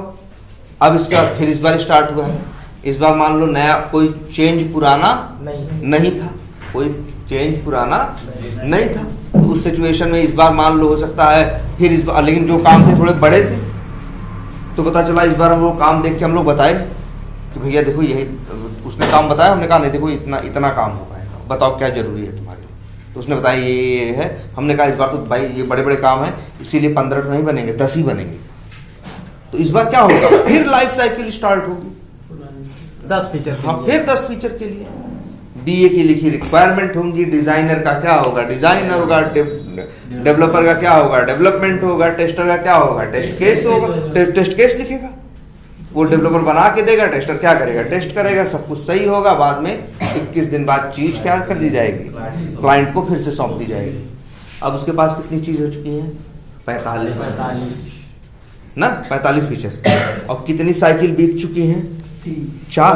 अब इसके बाद फिर इस बार स्टार्ट हुआ है। इस बार मान लो नया कोई चेंज पुराना नहीं था, कोई चेंज पुराना नहीं था। तो उस सिचुएशन में इस बार मान लो हो सकता है फिर इस बार, लेकिन जो काम थे थोड़े बड़े थे, तो पता चला इस बार हम लोग काम देख के हम लोग बताए कि भैया देखो यही, उसने काम बताया, हमने कहा नहीं देखो इतना काम हो पाएगा, बताओ क्या जरूरी है तुम्हारे लिए। तो उसने बताया ये है। हमने कहा इस बार तो भाई ये बड़े बड़े काम है, इसीलिए 15 तो नहीं बनेंगे, 10 ही बनेंगे। तो इस बार क्या होगा, फिर लाइफ साइकिल स्टार्ट होगी। 10 फीचर के हाँ, लिए। फिर 10 फीचर के लिए बीए की लिखी रिक्वायरमेंट होंगी, डिजाइनर का क्या होगा, डिजाइनर होगा, डेवलपर का क्या होगा, डेवलपमेंट होगा, टेस्टर का क्या होगा, टेस्ट केस होगा, टेस्ट केस लिखेगा वो, डेवलपर बना के देगा, टेस्टर क्या करेगा, टेस्ट करेगा, सब कुछ सही होगा। बाद में 21 दिन बाद चीज क्या कर दी जाएगी, क्लाइंट को फिर से सौंप दी जाएगी। अब उसके पास कितनी चीज हो चुकी है, 45 ना, 45 फीचर। और कितनी साइकिल बीत चुकी हैं, 4।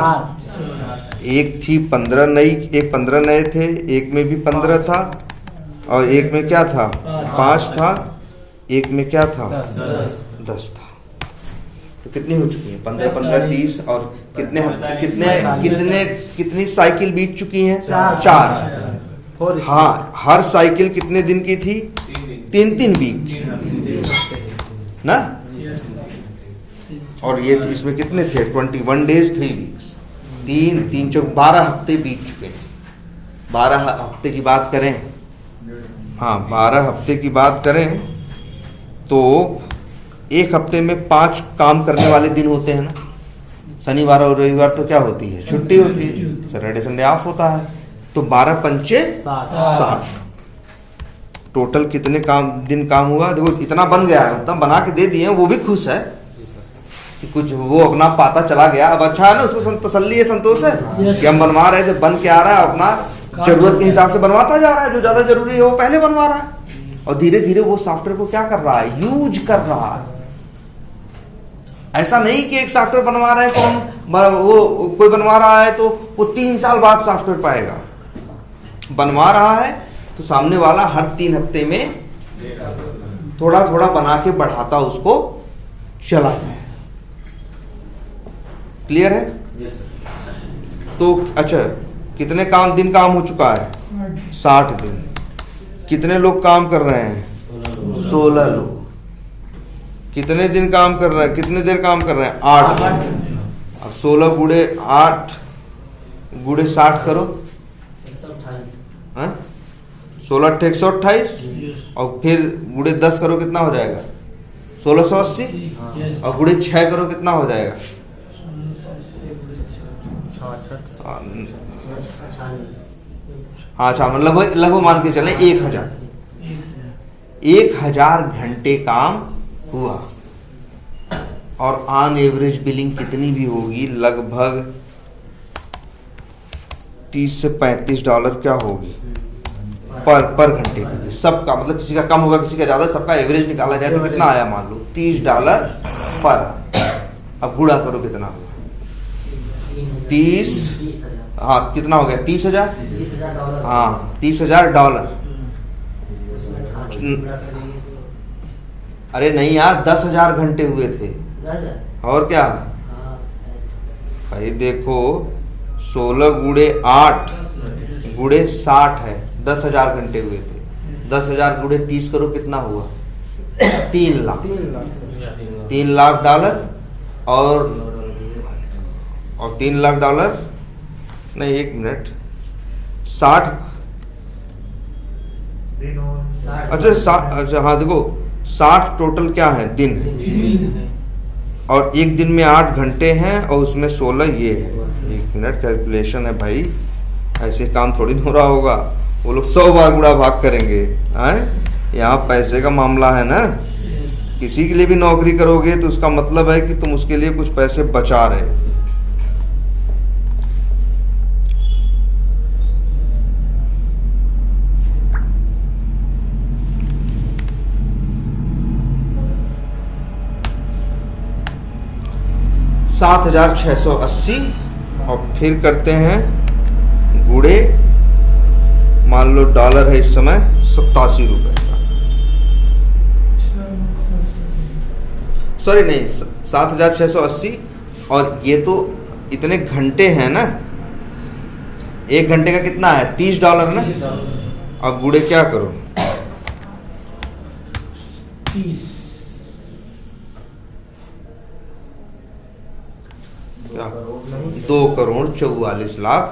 एक थी 15 नई, एक 15 नए थे, एक में भी 15 था, और एक में क्या था, 5 था, एक में क्या था, 10 था। तो कितनी हो चुकी है, 15 30, और कितने कितनी साइकिल बीत चुकी हैं, 4। हाँ, हर साइकिल कितने दिन की थी, 3 वीक ना। और ये इसमें कितने थे, 21 डेज 3 वीक्स, 3 चौक 12 हफ्ते बीत चुके हैं। 12 हफ्ते की बात करें, हाँ 12 हफ्ते की बात करें तो एक हफ्ते में 5 काम करने वाले दिन होते हैं ना। शनिवार और रविवार तो क्या होती है, छुट्टी होती है, सैटरडे संडे ऑफ होता है। तो 12 पंचे 60। टोटल कितने दिन काम हुआ, देखो इतना बन गया है, उतना बना के दे दिए, वो भी खुश है कि कुछ वो अपना पाता चला गया। अब अच्छा है ना, उसको तसल्ली है, संतोष है कि हम बनवा रहे थे, बन के आ रहा है, अपना जरूरत के हिसाब से बनवाता जा रहा है, जो ज्यादा जरूरी है वो पहले बनवा रहा है। और धीरे धीरे वो सॉफ्टवेयर को क्या कर रहा है, यूज कर रहा है। ऐसा नहीं कि एक सॉफ्टवेयर बनवा रहे हैं तो हम वो कोई बनवा रहा है तो वो 3 साल बाद सॉफ्टवेयर पाएगा। बनवा रहा है तो सामने वाला हर 3 हफ्ते में थोड़ा थोड़ा बना के बढ़ाता उसको चला जाए। क्लियर है? तो अच्छा, कितने दिन काम हो चुका है, 60 दिन। कितने लोग काम कर रहे हैं, 16 लोग। कितने दिन काम कर रहे हैं, कितने देर काम कर रहे हैं, 8 दिन। अब 16 गुड़े 8 गुड़े 60 करो, 16 8 128, और फिर गुड़े 10 करो, कितना हो जाएगा, 1680, और गुड़े 6 करो, कितना हो जाएगा, हाँ अच्छा, मतलब लगभग मान के चले 1000 घंटे काम हुआ। और ऑन एवरेज बिलिंग कितनी भी होगी, लगभग $30 से $35 क्या होगी पर घंटे की। सबका मतलब किसी का कम होगा, किसी का ज्यादा, सबका एवरेज निकाला जाए तो कितना आया, मान लो $30 पर। अब गुणा करो कितना हुआ, 30, हाँ कितना हो गया, 30,000, हाँ $30,000। अरे नहीं यार, 10,000 घंटे हुए थे, ना सर। और क्या हाँ भाई देखो 16 गुड़े 8 गुड़े 60 है, 10,000 घंटे हुए थे। 10,000 गुड़े 30 करो कितना हुआ? 3 लाख। 3 लाख सर। 3 लाख डॉलर और 3 लाख डॉलर नहीं, 1 मिनट, 60 अच्छा हाँ देखो 60 टोटल क्या है दिन है, और एक दिन में 8 घंटे हैं और उसमें 16 ये है। 1 मिनट कैलकुलेशन है भाई, ऐसे काम थोड़ी हो रहा होगा। वो लोग 100 बार गुणा भाग करेंगे हैं। यहाँ पैसे का मामला है ना। किसी के लिए भी नौकरी करोगे तो उसका मतलब है कि तुम उसके लिए कुछ पैसे बचा रहे हो। $7,680 और फिर करते हैं गुड़े, मान लो डॉलर है इस समय 87 रुपए का, सॉरी नहीं 7,680, और ये तो इतने घंटे हैं ना, 1 घंटे का कितना है? $30 ना। अब गुड़े क्या करो, 30 2,44,00,000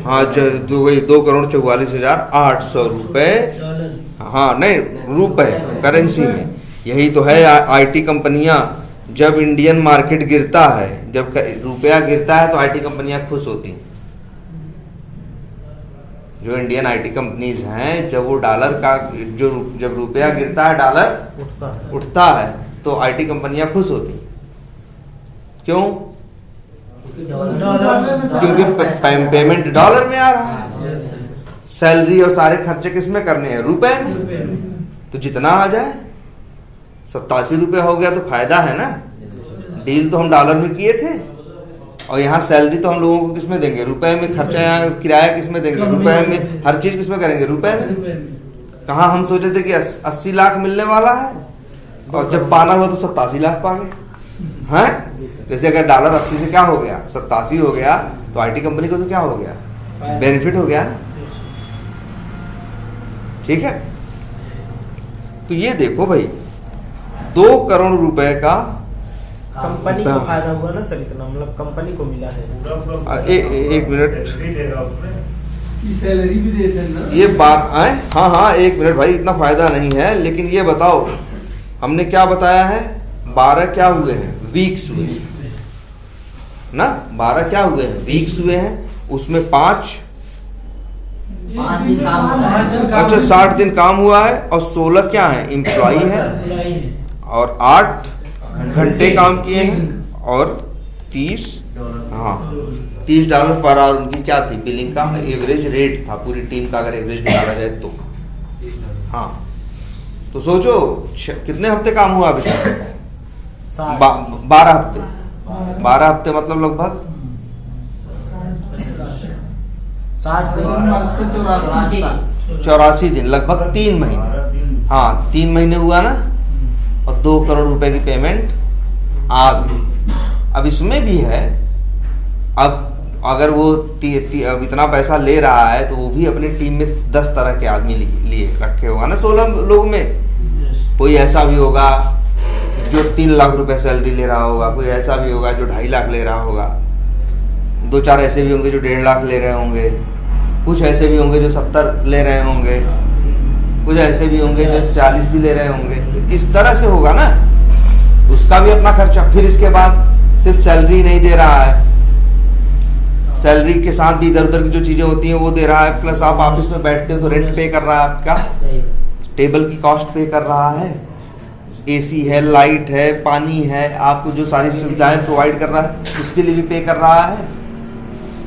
हाँ 2,44,800 रुपए। डॉलर। हाँ नहीं रुपए करेंसी में। यही तो है आईटी कंपनियां, जब इंडियन मार्केट गिरता है, जब रुपया गिरता है तो आईटी कंपनियां खुश होती हैं। जो इंडियन आईटी कंपनीज हैं, जब वो डॉलर का जब रुपया गिरता है, डॉलर उठता है तो आईटी कंपनियां खुश होती हैं। क्यों? क्योंकि पेमेंट डॉलर में आ रहा है, सैलरी और सारे खर्चे किस में करने हैं? रुपए में। तो जितना आ जाए, 87 रुपये हो गया तो फायदा है ना। डील तो हम डॉलर में किए थे, और यहाँ सैलरी तो हम लोगों को किस में देंगे? रुपए में। खर्चा यहाँ किराया किस में देंगे? रुपए में। हर चीज किस में करेंगे? रुपए में। कहाँ हम सोचे थे कि 80 लाख मिलने वाला है, और जब पाना हुआ तो 87 लाख पा गए हैं। जैसे अगर डॉलर 80 से क्या हो गया? 87 हो गया, तो आईटी कंपनी को तो क्या हो गया? बेनिफिट हो गया ना। ठीक है, तो ये देखो भाई 2 करोड़ रुपए का कंपनी को फायदा हुआ ना सर, इतना मतलब कंपनी को मिला है। एक मिनट, सैलरी भी देते हैं ना ये बात आए। हाँ 1 मिनट भाई, इतना फायदा नहीं है, लेकिन ये बताओ हमने क्या बताया है? 12 क्या हुए हैं? वीक्स हुए हैं ना। 12 क्या हुए हैं? वीक्स हुए हैं। उसमें 5 दिन काम हुआ है। अच्छा 60 दिन काम हुआ है, और 16 क्या है? एम्प्लॉई है, और 8 घंटे काम किए हैं, और 30 हाँ $30 पर आवर उनकी क्या थी? बिलिंग का एवरेज रेट था पूरी टीम का, अगर एवरेज निकाला जाए तो। हाँ तो सोचो कितने हफ्ते काम हुआ अभी तक? 12 हफ्ते। 12 हफ्ते मतलब लगभग 60 दिन, 84 दिन, लगभग 3 महीने। हाँ 3 महीने हुआ ना, और 2 करोड़ रुपए की पेमेंट आ गई। अब इसमें भी है, अब अगर वो अब इतना पैसा ले रहा है, तो वो भी अपनी टीम में 10 तरह के आदमी लिए रखे होगा ना। 16 लोग में कोई ऐसा भी होगा जो 3 लाख रुपए सैलरी ले रहा होगा, कोई ऐसा भी होगा जो 2.5 लाख ले रहा होगा, 2-4 ऐसे भी होंगे जो 1.5 लाख ले रहे होंगे, कुछ ऐसे भी होंगे जो 70 ले रहे होंगे, कुछ ऐसे भी होंगे जो 40 भी ले रहे होंगे। तो इस तरह से होगा ना, उसका भी अपना खर्चा। फिर इसके बाद सिर्फ सैलरी नहीं दे रहा है, सैलरी के साथ भी इधर उधर की जो चीजें होती हैं वो दे रहा है, प्लस आप ऑफिस में बैठते हो तो रेंट पे कर रहा है, आपका टेबल की कॉस्ट पे कर रहा है, एसी है, लाइट है, पानी है, आपको जो सारी सुविधाएं प्रोवाइड कर रहा है उसके लिए भी पे कर रहा है।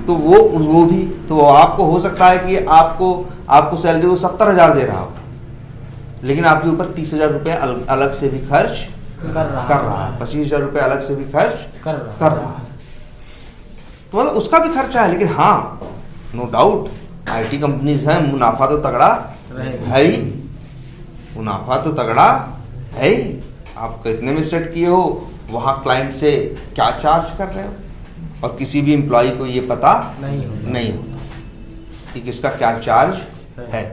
तो वो भी तो आपको हो सकता है कि आपको सैलरी वो 70,000 दे रहा हो, लेकिन आपके ऊपर 30,000 रुपये अलग से भी खर्च कर रहा है, 25,000 रुपये अलग से भी खर्च कर रहा है। तो मतलब उसका भी खर्चा है। लेकिन हाँ नो डाउट आईटी कंपनीज हैं, मुनाफा तो तगड़ा है ही, मुनाफा तो तगड़ा है ही। आप कितने में सेट किए हो वहाँ क्लाइंट से क्या चार्ज कर रहे हो, और किसी भी एम्प्लॉय को ये पता नहीं होता कि किसका क्या चार्ज है।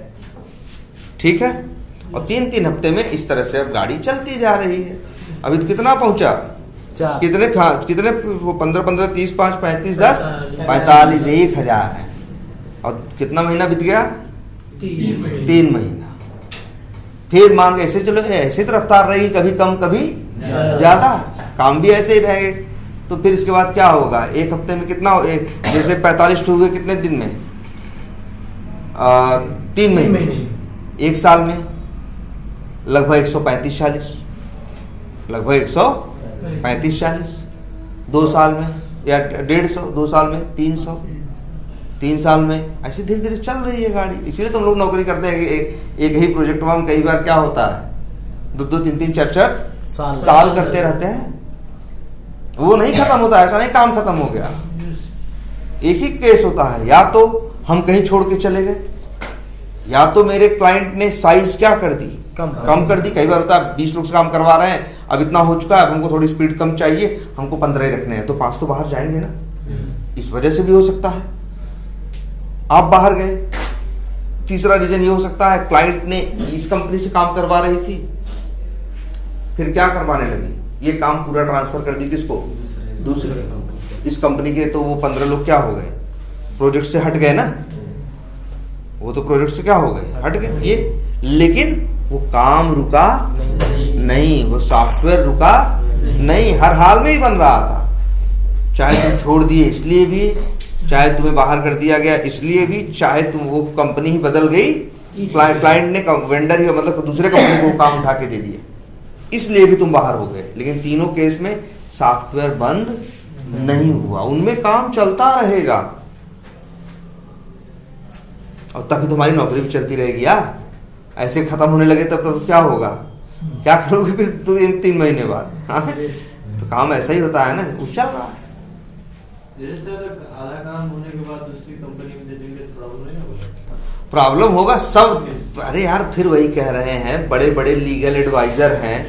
ठीक है, और 3-3 हफ्ते में इस तरह से अब गाड़ी चलती जा रही है। अभी तो कितना पहुंचा, कितने वो 15-15, 30, 5, 35, 10, 45, 1000 है। और कितना महीना बीत गया, 3 महीना। फिर मान के ऐसे चलो, ऐसे तो रफ्तार रहेगी, कभी कम कभी ज्यादा, काम भी ऐसे ही रहेंगे। तो फिर इसके बाद क्या होगा, 1 हफ्ते में कितना जैसे 45 हुए कितने दिन में, 3 महीने, 1 साल में लगभग 135-40, लगभग 135-40, 2 साल में या 150, 2 साल में 300, 3 साल में, ऐसे धीरे धीरे चल रही है गाड़ी। इसीलिए तुम लोग नौकरी करते हैं कि एक ही प्रोजेक्ट में हम कई बार क्या होता है 2-2, 3-3, 4-4 साल करते रहते हैं, वो नहीं खत्म होता, ऐसा नहीं काम खत्म हो गया। एक ही केस होता है, या तो हम कहीं छोड़ के चले गए, या तो मेरे क्लाइंट ने साइज क्या कर दी, कम कर दी। कई बार होता है 20 लोग से काम करवा रहे हैं, अब इतना हो चुका है, अब हमको थोड़ी स्पीड कम चाहिए, हमको 15 ही रखने हैं, तो 5 तो बाहर जाएंगे ना, इस वजह से भी हो सकता है आप बाहर गए। तीसरा रीजन ये हो सकता है क्लाइंट ने इस कंपनी से काम करवा रही थी, फिर क्या करवाने लगी, ये काम पूरा ट्रांसफर कर दी किसको, दूसरे इस कंपनी के। तो वो 15 लोग क्या हो गए, प्रोजेक्ट से हट गए ना, वो तो प्रोजेक्ट से क्या हो गए, हट गए ये। लेकिन वो काम रुका नहीं, वो सॉफ्टवेयर रुका नहीं, हर हाल में ही बन रहा था। चाहे तुम छोड़ दिए इसलिए भी, चाहे तुम्हें बाहर कर दिया गया इसलिए भी, चाहे तुम वो कंपनी ही बदल गई, क्लाइंट ने वेंडर ही मतलब दूसरे कंपनी को काम उठा के दे दिए, इसलिए भी तुम बाहर हो गए। लेकिन तीनों केस में सॉफ्टवेयर बंद नहीं हुआ, उनमें काम चलता रहेगा, और तभी तुम्हारी नौकरी भी चलती रहेगी यार। ऐसे खत्म होने लगे तब तो क्या होगा, क्या करोगे फिर 3 महीने बाद। हाँ? तो काम ऐसा ही होता है ना, वो चल रहा है। जैसे सर आधा काम होने के बाद दूसरी कंपनी में दे देंगे तो प्रॉब्लम नहीं होगा? प्रॉब्लम होगा सब। अरे यार फिर वही कह रहे हैं, बड़े बड़े लीगल एडवाइजर हैं,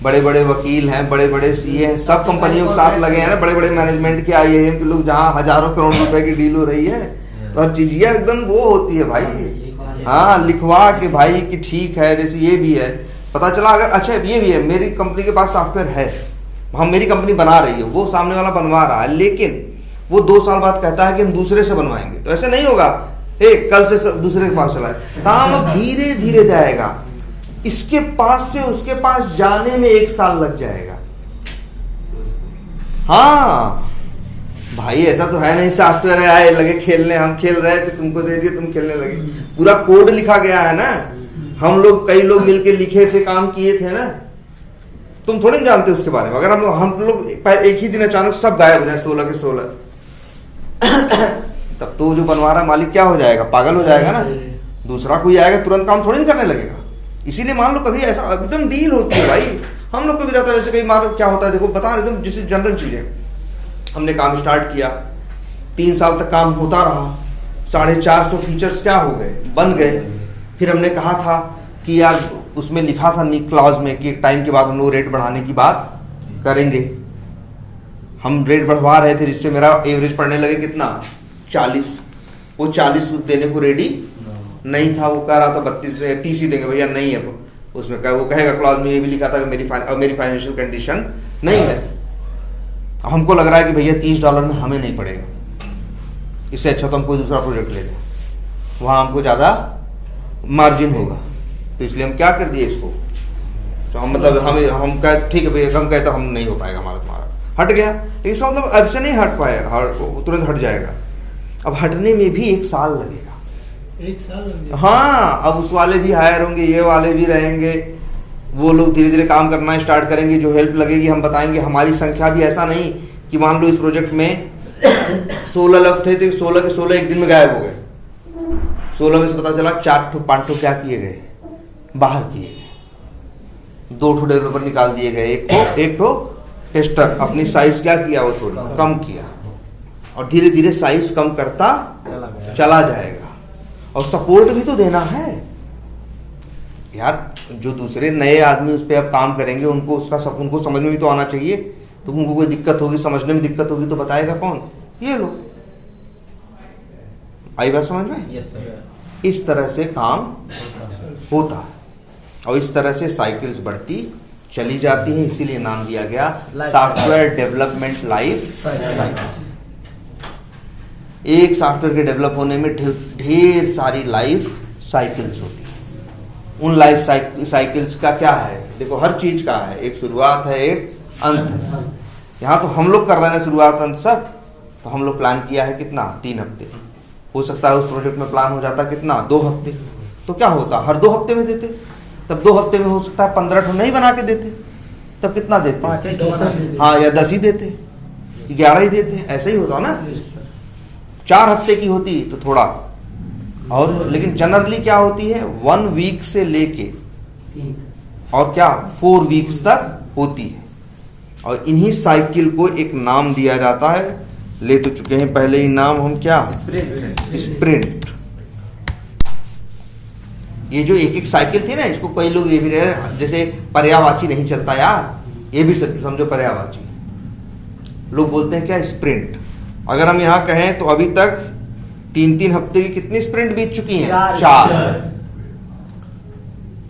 बड़े बड़े वकील हैं, बड़े बड़े सीए हैं, सब कंपनियों के साथ लगे हैं ना, बड़े बड़े मैनेजमेंट के IAM के लोग, जहाँ हजारों करोड़ रुपए की डील हो रही है, तो हर चीज ये एकदम वो होती है भाई। हाँ, लिखवा के भाई कि ठीक है, जैसे ये भी है, पता चला अगर अच्छा ये भी है, मेरी कंपनी के पास सॉफ्टवेयर है, हम मेरी कंपनी बना रही है, वो सामने वाला बनवा रहा है, लेकिन वो 2 साल बाद कहता है कि हम दूसरे से बनवाएंगे, तो ऐसे नहीं होगा कल से दूसरे के पास चला है। काम अब धीरे धीरे जाएगा, इसके पास से उसके पास जाने में 1 साल लग जाएगा। हाँ भाई, ऐसा तो है नहीं सॉफ्टवेयर है आए लगे खेलने, हम खेल रहे थे तुमको दे दिए तुम खेलने लगे, पूरा कोड लिखा गया है ना, हम लोग कई लोग मिलके लिखे थे, काम किए थे ना, तुम थोड़ी जानते उसके बारे में। अगर हम लोग एक ही दिन अचानक सब गायब हो जाए 16 के 16 तब तो जो बनवा रहा मालिक क्या हो जाएगा, पागल हो जाएगा ना, दूसरा कोई आएगा तुरंत काम थोड़ी करने लगेगा। इसीलिए मान लो कभी ऐसा एकदम डील होती है भाई, हम लोग को भी रहता है, जैसे कई बार क्या होता है, देखो बता रहे एकदम जैसे जनरल चीजें, हमने काम स्टार्ट किया, 3 साल तक काम होता रहा, 450 फीचर्स क्या हो गए, बन गए। फिर हमने कहा था कि यार उसमें लिखा था क्लॉज में कि टाइम के बाद हम लोग रेट बढ़ाने की बात करेंगे। हम रेट बढ़वा रहे थे, जिससे मेरा एवरेज पड़ने लगे कितना 40, वो 40 देने को रेडी नहीं था, वो कह रहा था 30 ही देंगे भैया, नहीं है उसमें वो कहेगा क्लॉज में ये भी लिखा था कि मेरी फाइनेंशियल कंडीशन नहीं है। हमको लग रहा है कि भैया $30 में हमें नहीं पड़ेगा, इससे अच्छा तो हम कोई दूसरा प्रोजेक्ट ले लें, वहाँ हमको ज़्यादा मार्जिन होगा, तो इसलिए हम क्या कर दिए इसको, तो हम मतलब हम कह ठीक है भैया, हम कहते हम नहीं हो पाएगा हमारा तुम्हारा, हट गया। लेकिन इसका मतलब अब से नहीं हट पाएगा, तुरंत हट जाएगा, अब हटने में भी 1 साल लगेगा। 1 साल? हाँ, अब उस वाले भी हायर होंगे, ये वाले भी रहेंगे, वो लोग धीरे धीरे काम करना स्टार्ट करेंगे, जो हेल्प लगेगी हम बताएंगे। हमारी संख्या भी ऐसा नहीं कि मान लो इस प्रोजेक्ट में 16 लोग थे तो 16 के 16 एक दिन में गायब हो गए, 16 में से पता चला 4-5 क्या किए गए, बाहर किए गए, 2 डेवलपर निकाल दिए गए, एक टेस्टर, अपनी साइज क्या किया, वो थोड़ी कम किया, और धीरे धीरे साइज कम करता चला जाएगा। और सपोर्ट भी तो देना है यार, जो दूसरे नए आदमी उस पर अब काम करेंगे, उनको समझ में भी तो आना चाहिए तुमको कोई दिक्कत होगी, समझने में दिक्कत होगी तो बताएगा कौन? ये लोग। आई बात समझ में? Yes sir. इस तरह से काम होता है और इस तरह से साइकिल्स बढ़ती चली जाती है, इसीलिए नाम दिया गया सॉफ्टवेयर डेवलपमेंट लाइफ साइकिल। एक सॉफ्टवेयर के डेवलप होने में ढेर सारी लाइफ साइकिल्स होती है। उन लाइफ साइकिल्स का क्या है? देखो हर चीज का है, एक शुरुआत है, एक अंत है। यहाँ तो हम लोग कर रहे हैं शुरुआत अंत सब, तो हम लोग प्लान किया है कितना? 3 हफ्ते। हो सकता है उस प्रोजेक्ट में प्लान हो जाता कितना? 2 हफ्ते। तो क्या होता? हर 2 हफ्ते में देते, तब 2 हफ्ते में हो सकता है 15 ठो नहीं बना के देते, तब कितना देते? 5 हाँ, या 10 ही देते, 11 ही देते, ऐसा ही होता ना। 4 हफ्ते की होती तो थोड़ा और, लेकिन जनरली क्या होती है 1 वीक से लेके और क्या 4 वीक्स तक होती है। और इन्हीं साइकिल को एक नाम दिया जाता है, ले तो चुके हैं पहले ही नाम हम, क्या? स्प्रिंट। ये जो एक एक साइकिल थी ना, इसको कई लोग ये भी रहे, जैसे पर्यायवाची नहीं चलता यार, ये भी समझो पर्यायवाची। लोग बोलते हैं क्या? स्प्रिंट। अगर हम यहाँ कहें तो अभी तक 3-3 हफ्ते की कितनी स्प्रिंट बीत चुकी हैं?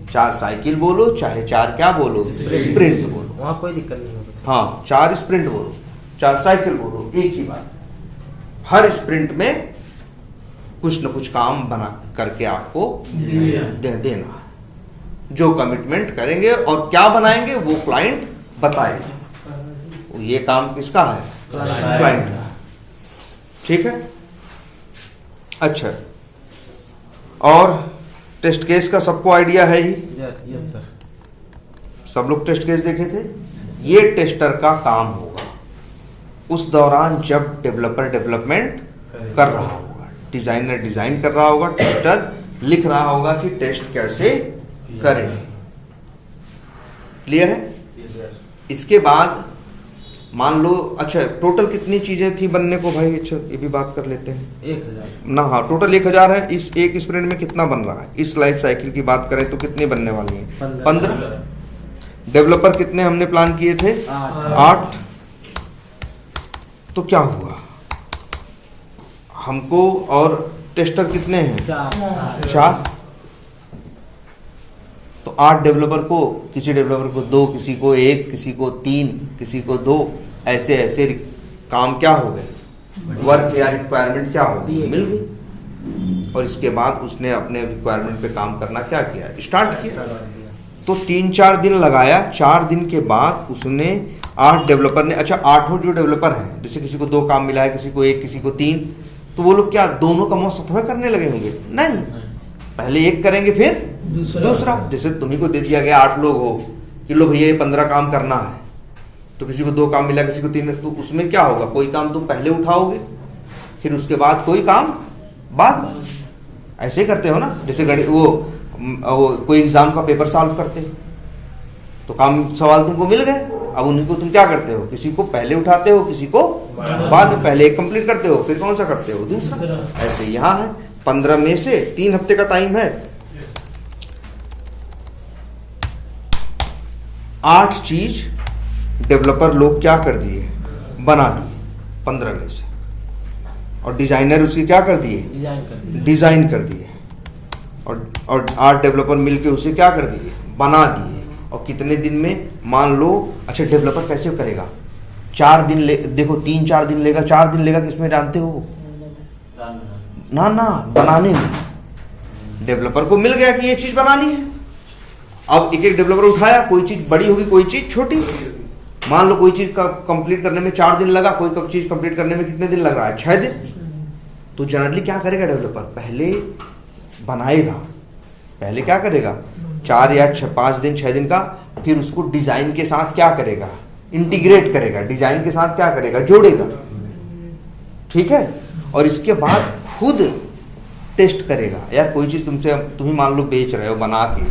4 साइकिल बोलो चाहे 4 क्या बोलो, स्प्रिंट बोलो, वहाँ कोई दिक्कत नहीं होगी। हाँ 4 स्प्रिंट बोलो, 4 साइकिल बोलो, एक ही बात। हर स्प्रिंट में कुछ न कुछ काम बना करके आपको दे देना। जो कमिटमेंट करेंगे और क्या बनाएंगे वो क्लाइंट बताएगा। ये काम किसका है? क्लाइंट का। ठीक है, अच्छा। और टेस्ट केस का सबको आइडिया है ही? Yes sir. सब लोग टेस्ट केस देखे थे। ये टेस्टर का काम होगा उस दौरान जब डेवलपर डेवलपमेंट कर रहा होगा, डिजाइनर डिजाइन कर रहा होगा, टेस्टर लिख रहा होगा कि टेस्ट कैसे करें। क्लियर है? इसके बाद मान लो, अच्छा टोटल कितनी चीजें थी बनने को भाई? अच्छा ये भी बात कर लेते हैं। 1000 ना, हाँ टोटल 1000 है। इस एक स्प्रिंट में कितना बन रहा है? इस लाइफ साइकिल की बात करें तो कितने बनने वाली हैं? 15। डेवलपर कितने हमने प्लान किए थे? 8। तो क्या हुआ हमको? और टेस्टर कितने हैं? 4। तो 8 डेवलपर को, किसी डेवलपर को 2, किसी को 1, किसी को 3, किसी को 2, ऐसे ऐसे काम क्या हो गए? वर्क या रिक्वायरमेंट क्या हो गई? मिल गई। और इसके बाद उसने अपने रिक्वायरमेंट पे काम करना क्या किया? स्टार्ट किया। तो 3-4 दिन लगाया। 4 दिन के बाद उसने 8 डेवलपर ने, अच्छा 8 जो डेवलपर हैं, जैसे किसी को 2 काम मिला है, किसी को 1, किसी को 3, तो वो लोग क्या दोनों का साथ में करने लगे होंगे? नहीं, पहले एक करेंगे फिर दूसरा। जैसे तुम्ही को दे दिया गया 8 लोग हो कि लो भैया ये 15 काम करना है, तो किसी को 2 काम मिला, किसी को 3, तो उसमें क्या होगा? कोई काम तुम पहले उठाओगे, फिर उसके बाद कोई काम बाद। ऐसे ही करते हो ना, जैसे वो कोई एग्जाम का पेपर सॉल्व करते तो काम सवाल तुमको मिल गए, अब उन्हीं को तुम क्या करते हो? किसी को पहले उठाते हो, किसी को बाद। पहले एक कंप्लीट करते हो, फिर कौन सा करते हो? दूसरा। ऐसे यहाँ है 15 में से 3 हफ्ते का टाइम है। 8 चीज डेवलपर लोग क्या कर दिए? बना दिए 15 में से। और डिजाइनर उसकी क्या कर दिए? डिजाइन कर दिए। और 8 डेवलपर मिलके उसे क्या कर दिए? बना दिए। और कितने दिन में? मान लो, अच्छा डेवलपर कैसे करेगा? 4 दिन ले, देखो 3-4 दिन लेगा। 4 दिन लेगा किसमें जानते हो? ना बनाने में। डेवलपर को मिल गया कि ये चीज बनानी है। अब एक डेवलपर उठाया, कोई चीज बड़ी होगी, कोई चीज छोटी। मान लो कोई चीज कंप्लीट करने में 4 दिन लगा, कोई चीज कंप्लीट करने में कितने दिन लग रहा है? 6 दिन। तो जनरली क्या करेगा डेवलपर? पहले बनाएगा, पहले क्या करेगा? 4 या 5 दिन 6 दिन का, फिर उसको डिजाइन के साथ क्या करेगा? इंटीग्रेट करेगा। डिजाइन के साथ क्या करेगा? जोड़ेगा। ठीक है। और इसके बाद खुद टेस्ट करेगा। यार कोई चीज तुम्हें मान लो बेच रहे हो बना के,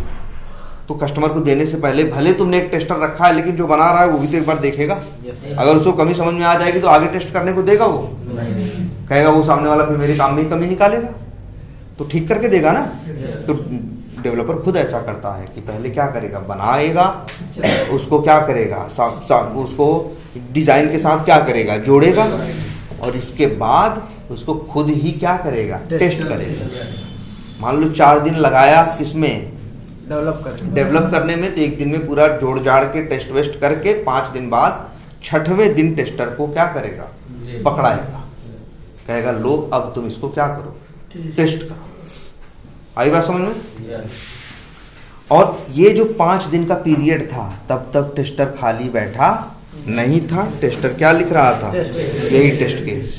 तो कस्टमर को देने से पहले भले तुमने एक टेस्टर रखा है, लेकिन जो बना रहा है वो भी तो एक बार देखेगा। अगर उसको कमी समझ में आ जाएगी तो आगे टेस्ट करने को देगा वो? कहेगा वो सामने वाला फिर मेरे काम में ही कमी निकालेगा, तो ठीक करके देगा ना। तो डेवलपर खुद ऐसा करता है कि पहले क्या करेगा, बनाएगा, उसको क्या करेगा, उसको डिज़ाइन के साथ क्या करेगा, जोड़ेगा, और इसके बाद उसको खुद ही क्या करेगा, टेस्ट करेगा। मान लो 4 दिन लगाया किसमें, डेवलप करने में, तो 1 दिन में पूरा जोड़ जाड़ के टेस्ट वेस्ट करके 5 दिन बाद 6वें दिन टेस्टर को क्या करेगा, पकड़ाएगा, कहेगा लो अब तुम इसको क्या करो, टेस्ट करो। आई बात समझ में? और ये जो 5 दिन का पीरियड था तब तक टेस्टर खाली बैठा नहीं था। टेस्टर क्या लिख रहा था, यही टेस्ट केस।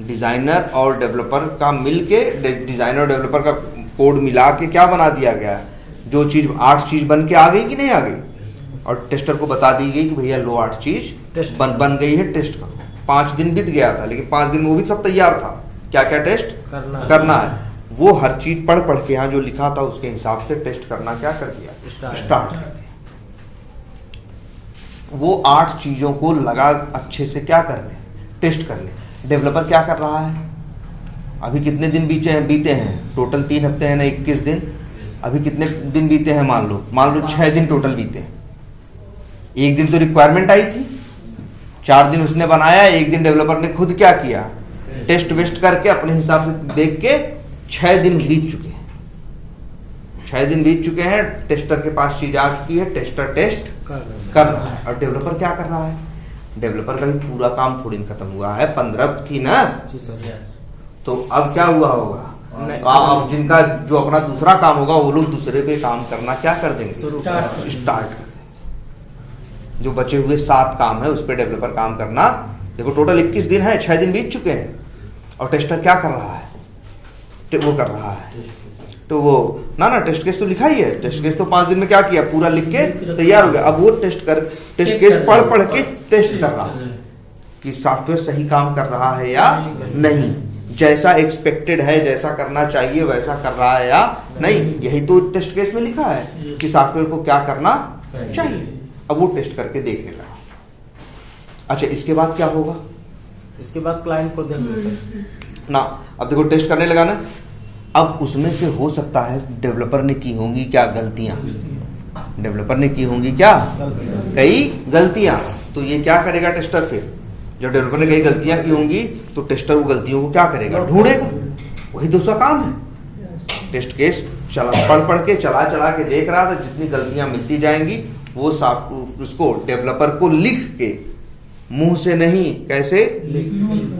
डिजाइनर और डेवलपर का मिलके, डिजाइनर और डेवलपर का कोड मिला के क्या बना दिया गया, जो चीज 8 चीज बन के आ गई कि नहीं आ गई, और टेस्टर को बता दी गई कि भैया लो 8 चीज बन गई है, टेस्ट करो। 5 दिन बीत गया था, लेकिन 5 दिन में वो भी सब तैयार था, क्या क्या टेस्ट करना है। वो हर चीज पढ़ के यहाँ जो लिखा था उसके हिसाब से टेस्ट करना क्या कर दिया, स्टार्ट कर दिया। वो 8 चीजों को लगा अच्छे से क्या करने, टेस्ट करने। डेवलपर क्या कर रहा है, अभी कितने दिन बीते हैं टोटल, 3 हफ्ते हैं ना, 21 दिन। अभी कितने दिन बीते हैं, मान लो 6 दिन टोटल बीते हैं। 1 दिन तो रिक्वायरमेंट आई थी, 4 दिन उसने बनाया, 1 दिन डेवलपर ने खुद क्या किया, टेस्ट वेस्ट करके अपने हिसाब से देख के 6 दिन बीत चुके हैं। 6 दिन बीत चुके हैं, टेस्टर के पास चीज आ चुकी है, टेस्टर टेस्ट कर रहा है। और डेवलपर क्या कर रहा है, डेवलपर का भी पूरा काम थोड़ी खत्म हुआ है, 15 थी ना, तो अब क्या हुआ होगा, अब जिनका जो अपना दूसरा काम होगा वो लोग दूसरे पे काम करना क्या कर देंगे, स्टार्ट कर देंगे। जो बचे हुए 7 काम है उस पर डेवलपर काम करना। देखो टोटल 21 दिन है, 6 दिन बीत चुके हैं, और टेस्टर क्या कर रहा है, वो कर रहा है, तो वो ना टेस्ट केस तो लिखा ही है, टेस्ट केस तो 5 दिन में क्या किया, पूरा लिख के तैयार हो गया। अब वो टेस्ट केस पढ़ के टेस्ट कर रहा है कि सॉफ्टवेयर सही काम कर रहा है या नहीं, जैसा एक्सपेक्टेड है, जैसा करना चाहिए वैसा कर रहा है या नहीं। यही तो टेस्ट केस में लिखा है कि सॉफ्टवेयर को क्या करना चाहिए। अब वो टेस्ट करके देखने लगा। अच्छा, इसके बाद क्या होगा, इसके बाद क्लाइंट को देंगे सर ना। अब देखो टेस्ट करने लगा ना, अब उसमें से हो सकता है डेवलपर ने की होंगी क्या गलतियां, डेवलपर ने की होंगी क्या कई गलतियां, तो ये क्या करेगा टेस्टर, फिर जब डेवलपर ने कई गलतियां की होंगी तो टेस्टर वो गलतियों को क्या करेगा, ढूंढेगा। वही दूसरा काम है। टेस्ट केस पढ़ के चला के देख रहा था, जितनी गलतियां मिलती जाएंगी वो उसको डेवलपर को लिख के, मुंह से नहीं, कैसे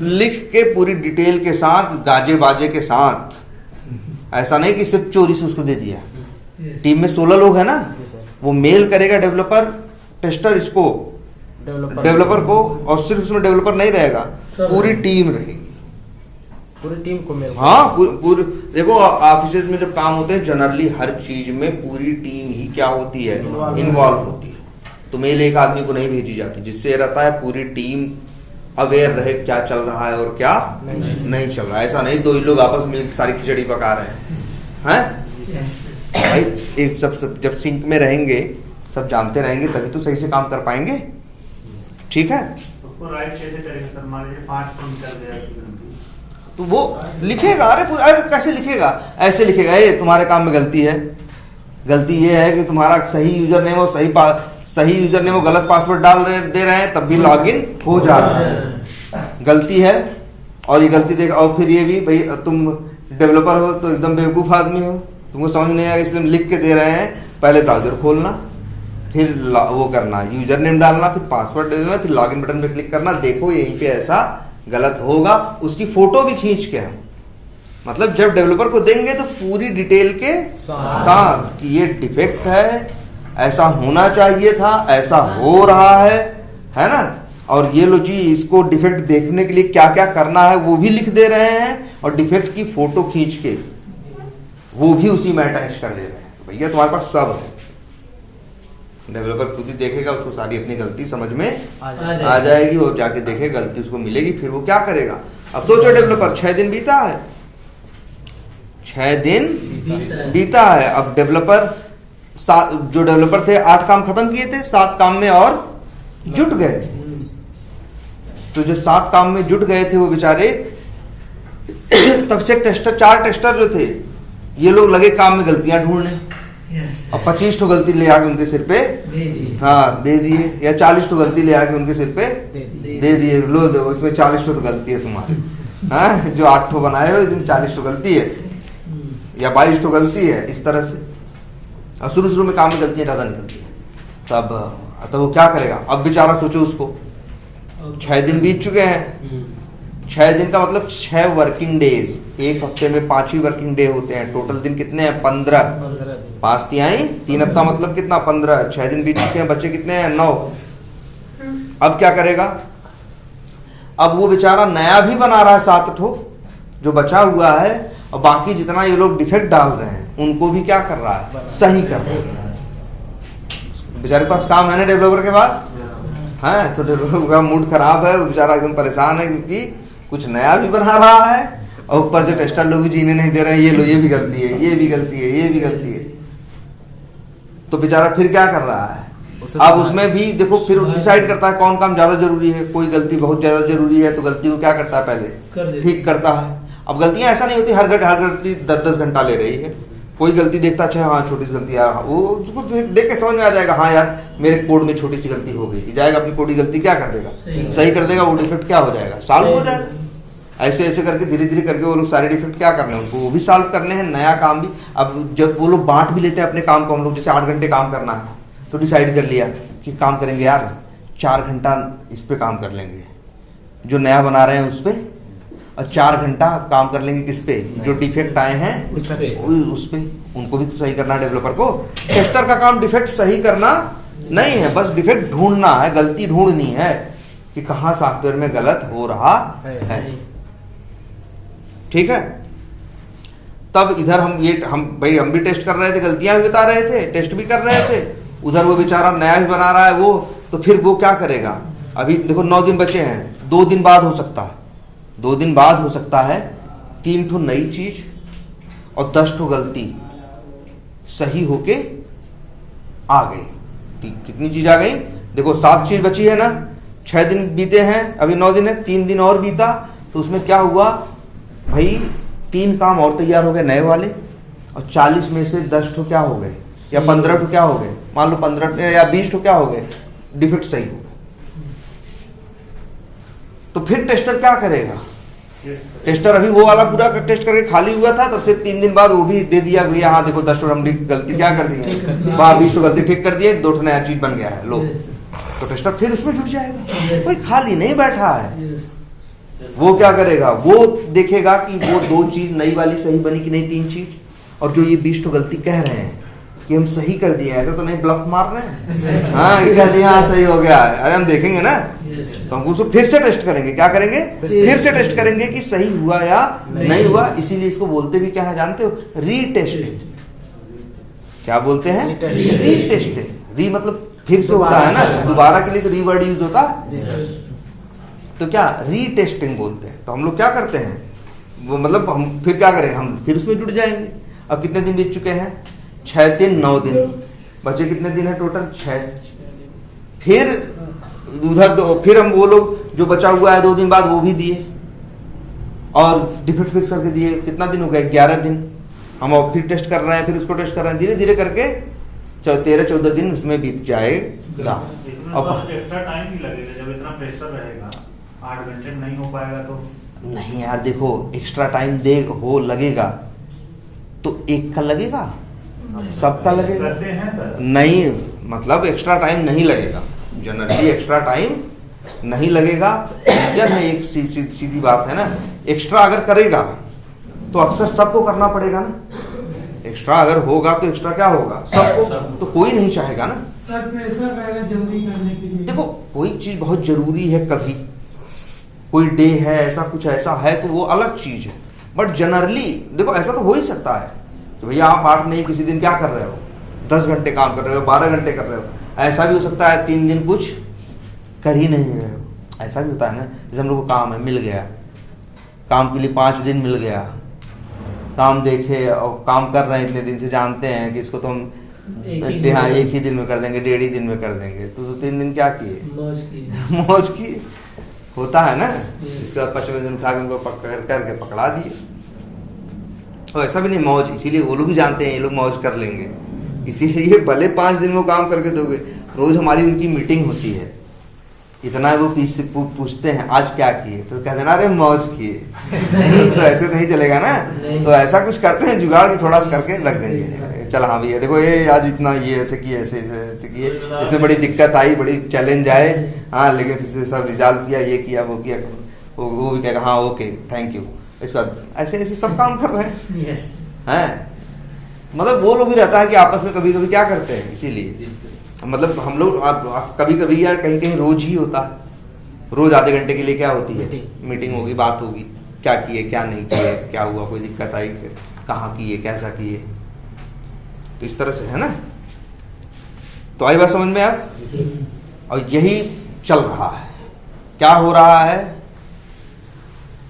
लिख के पूरी डिटेल के साथ, गाजे बाजे के साथ। ऐसा नहीं कि सिर्फ चोरी से उसको दे दिया। टीम में 16 लोग है ना, वो मेल करेगा डेवलपर टेस्टर इसको डेवलपर को, और सिर्फ उसमें डेवलपर नहीं रहेगा, पूरी टीम रहेगी, पूरी टीम को मेल। हाँ पूरी। देखो ऑफिसेज में जब काम होते हैं जनरली हर चीज में पूरी टीम ही क्या होती है, इन्वॉल्व होती है। तो मेल एक आदमी को नहीं भेजी जाती, जिससे रहता है पूरी टीम अवेयर रहे क्या चल रहा है और क्या नहीं चल रहा है। ऐसा नहीं 2 ही लोग आपस में सारी खिचड़ी पका रहे हैं भाई। एक सब जब सिंक में रहेंगे, सब जानते रहेंगे, तभी तो सही से काम कर पाएंगे। ठीक है, उसको राइट कैसे करेंगे सर, मान लीजिए 5 फोन कर दिया तो वो लिखेगा, अरे कैसे लिखेगा, ऐसे लिखेगा, ये तुम्हारे काम में गलती है, गलती ये है कि तुम्हारा सही यूजर नेम और सही यूजर नेम गलत पासवर्ड दे रहे हैं, तब भी लॉगिन हो जा रहा है, गलती है। और ये गलती देख, और फिर ये भी भाई तुम डेवलपर हो तो एकदम बेवकूफ़ आदमी हो, तुमको समझ नहीं आएगा, इसलिए लिख के दे रहे हैं। पहले ब्राउजर खोलना, फिर वो करना, यूजर नेम डालना, फिर पासवर्ड दे देना, फिर लॉगिन बटन पे क्लिक करना, देखो यहीं पे ऐसा गलत होगा, उसकी फोटो भी खींच के हम, मतलब जब डेवलपर को देंगे तो पूरी डिटेल के साथ कि ये डिफेक्ट है, ऐसा होना चाहिए था, ऐसा हो रहा है ना, और ये लो जी इसको डिफेक्ट देखने के लिए क्या क्या करना है वो भी लिख दे रहे हैं, और डिफेक्ट की फोटो खींच के वो भी उसी में अटैच कर दे रहे हैं। तो भैया तुम्हारे पास सब है, डेवलपर खुद ही देखेगा, उसको सारी अपनी गलती समझ में आ जाएगी, वो जाके देखे गलती उसको मिलेगी, फिर वो क्या करेगा। अब सोचो डेवलपर 6 दिन बीता है, 6 दिन बीता है। अब डेवलपर जो डेवलपर थे 8 काम खत्म किए थे, 7 काम में और जुट गए थे। तो जब 7 काम में जुट गए थे वो बेचारे, तब से 4 टेस्टर जो थे ये लोग लगे काम में गलतियां ढूंढने, यस और 25 ठो गलती ले आके उनके सिर पे दे दिए हाँ दे दिए, या 40 ठो गलती ले आके उनके सिर पे दे दी। दे दिए, लो दो इसमें 40 ठो तो गलती है तुम्हारी, हाँ जो 8 ठो बनाए हो इसमें 40 ठो गलती है या 22 ठो गलती है, इस तरह से। और शुरू में काम में गलतियां ज्यादा निकलती है, तब वो क्या करेगा। अब बेचारा सोचो उसको 6 दिन बीत चुके हैं, 6 दिन का मतलब 6 वर्किंग डेज, एक हफ्ते में 5 ही वर्किंग डे होते हैं, टोटल दिन कितने हैं 15, 15 दिन। 5 तिहाई 3 हफ्ता मतलब कितना 15, 6 दिन बीत चुके हैं, बच्चे कितने हैं 9। अब क्या करेगा, अब वो बेचारा नया भी बना रहा है 7 ठो जो बचा हुआ है, और बाकी जितना ये लोग डिफेक्ट डाल रहे हैं उनको भी क्या कर रहा है, सही कर रहा है। बेचारे के पास काम है ना डेवलपर के पास, हाँ तो डेवलपर का मूड खराब है, बेचारा एकदम परेशान है क्योंकि कुछ नया भी बना रहा है और ऊपर से टेस्टर लोग भी जीने नहीं दे रहे हैं, ये लो ये भी गलती है, ये भी गलती है, ये भी गलती है। तो बेचारा फिर क्या कर रहा है, अब उसमें भी देखो फिर डिसाइड करता है कौन काम ज्यादा जरूरी है। कोई गलती बहुत ज्यादा जरूरी है तो गलती को क्या करता है, कर पहले देता ठीक करता है। अब गलतियां ऐसा नहीं होती हर गलती 10-10 घंटा ले रही है, कोई गलती देखता अच्छा हाँ छोटी सी गलती है, वो उसको देख के समझ में आ जाएगा, हाँ यार मेरे कोड में छोटी सी गलती हो गई, जाएगा अपनी कोड की गलती क्या कर देगा, सही कर देगा, वो डिफेक्ट क्या हो जाएगा, सॉल्व हो जाएगा। ऐसे ऐसे करके धीरे धीरे करके वो लोग सारे डिफेक्ट क्या करने हैं उनको, वो भी सॉल्व करने हैं, नया काम भी। अब जब वो लोग बांट भी लेते हैं अपने काम को, हम लोग जैसे 8 घंटे काम करना है तो डिसाइड कर लिया कि काम करेंगे यार 4 घंटा इस पे काम कर लेंगे जो नया बना रहे हैं उस पे, और 4 घंटा काम कर लेंगे किस पे, जो डिफेक्ट आए हैं उस पे उस पे, उनको भी तो सही करना है डेवलपर को। टेस्टर का काम डिफेक्ट सही करना नहीं है, बस डिफेक्ट ढूंढना है, गलती ढूंढनी है कि कहाँ सॉफ्टवेयर में गलत हो रहा है। ठीक है, तब इधर हम भी टेस्ट कर रहे थे, गलतियां भी बता रहे थे, टेस्ट भी कर रहे थे, उधर वो बेचारा नया भी बना रहा है वो, तो फिर वो क्या करेगा। अभी देखो 9 दिन बचे हैं, 2 दिन बाद हो सकता है, 2 दिन बाद हो सकता है 3 ठो नई चीज और 10 ठो गलती सही होके आ गई। कितनी चीज आ गई, देखो 7 चीज बची है ना, 6 दिन बीते हैं, अभी 9 दिन है, 3 दिन और बीता, तो उसमें क्या हुआ भाई, 3 काम और तैयार हो गए नए वाले, और 40 में से 10 ठो क्या हो गए या 15 ठो क्या हो गए, मान लो 15 या 20 ठो क्या हो गए, डिफेक्ट सही हो गए। तो फिर टेस्टर क्या करेगा, टेस्टर अभी वो वाला पूरा टेस्ट करके खाली हुआ था, तब से 3 दिन बाद वो भी दे दिया भैया हाँ देखो 10 ठो हमने गलती क्या कर दी है, 20 ठो गलती ठीक कर दिए, 2 ठो नया चीज बन गया है, लो। तो टेस्टर फिर उसमें जुट जाएगा, कोई खाली नहीं बैठा है। वो क्या करेगा, वो देखेगा कि वो 2 चीज नई वाली सही बनी कि नहीं, 3 चीज, और जो ये 20 ठो गलती कह रहे हैं कि हम सही कर दिए, ऐसा तो नहीं ब्लफ मार रहे हैं, हाँ ये कह दिया हाँ सही हो गया, अरे हम देखेंगे ना, तो हम उसको फिर से टेस्ट करेंगे, क्या करेंगे फिर से टेस्ट करेंगे कि सही हुआ या नहीं हुआ। इसीलिए इसको बोलते भी क्या है जानते हो, रीटेस्टिंग। क्या बोलते हैं, रीटेस्टिंग। री मतलब फिर से होता है ना, दोबारा के लिए तो रीवर्ड यूज होता है, तो क्या रीटेस्टिंग बोलते हैं। तो हम लोग क्या करते हैं, वो मतलब हम फिर क्या करेंगे, हम फिर उसमें जुड़ जाएंगे। अब कितने दिन बीत चुके हैं, 6 दिन 9 दिन, बचे कितने दिन है टोटल 6। फिर उधर फिर हम वो लोग जो बचा हुआ है 2 दिन बाद वो भी दिए और डिफेक्ट फिक्स करके दिए। कितना दिन हो गया, 11 दिन। हम और फिर टेस्ट कर रहे हैं, फिर उसको टेस्ट कर रहे हैं, धीरे धीरे करके 13-14 दिन उसमें बीत जाएगा। अब एक्स्ट्रा टाइम भी लगेगा, जब इतना प्रेशर रहेगा 8 घंटे में नहीं हो पाएगा तो नहीं यार, देखो एक्स्ट्रा टाइम लगेगा तो एक का लगेगा, सबका लगेगा करते हैं सर, नहीं, मतलब एक्स्ट्रा टाइम नहीं लगेगा, जनरली एक्स्ट्रा टाइम नहीं लगेगा। जब है एक सीधी बात है ना, एक्स्ट्रा अगर करेगा तो अक्सर सबको करना पड़ेगा ना। एक्स्ट्रा अगर होगा तो एक्स्ट्रा क्या होगा, सबको, तो कोई नहीं चाहेगा ना। सर प्रेशर रहेगा जल्दी करने के लिए। देखो कोई चीज बहुत जरूरी है, कभी कोई डे है ऐसा कुछ ऐसा है तो वो अलग चीज है, बट जनरली देखो ऐसा तो हो ही सकता है कि भैया आप 8 नहीं किसी दिन क्या कर रहे हो, 10 घंटे काम कर रहे हो, 12 घंटे कर रहे हो। ऐसा भी हो सकता है 3 दिन कुछ कर ही नहीं रहे हो, ऐसा भी होता है ना। जैसे हम लोग को काम है, मिल गया काम के लिए 5 दिन मिल गया, काम देखे और काम कर रहे हैं, इतने दिन से जानते हैं कि इसको तो हम हाँ 1 ही दिन में कर देंगे, 1.5 ही दिन में कर देंगे, तो 3 दिन क्या किए, मौज की। होता है ना, इसका 5वें दिन उठा के उनको करके पकड़ा दिए। और ऐसा भी नहीं मौज, इसीलिए वो लोग भी जानते हैं ये लोग मौज कर लेंगे, इसीलिए भले 5 दिन में काम करके दोगे, रोज हमारी उनकी मीटिंग होती है, इतना वो पूछते हैं आज क्या किए, तो कह देना अरे मौज किए। तो ऐसे नहीं चलेगा ना, तो ऐसा कुछ करते हैं जुगाड़ की थोड़ा सा करके रख देंगे, चल हाँ भैया देखो ये आज इतना ये ऐसे किए ऐसे किए, इसमें बड़ी दिक्कत आई, बड़ी चैलेंज आए, हाँ लेकिन फिर सब रिजॉल्व किया, ये किया वो किया, वो भी कहेगा हाँ ओके थैंक यू, इसके बाद ऐसे ऐसे सब काम कर रहे हैं। यस हैं मतलब वो लोग भी रहता है कि आपस में कभी कभी क्या करते हैं, इसीलिए मतलब हम लोग कभी कभी यार कहीं कहीं रोज ही होता है, रोज आधे घंटे के लिए क्या होती है मीटिंग होगी, बात होगी, क्या किए क्या नहीं किए, क्या हुआ, कोई दिक्कत आई, कहाँ किए कैसा किए, तो इस तरह से है ना। तो आई बात समझ में आप, और यही चल रहा है, क्या हो रहा है,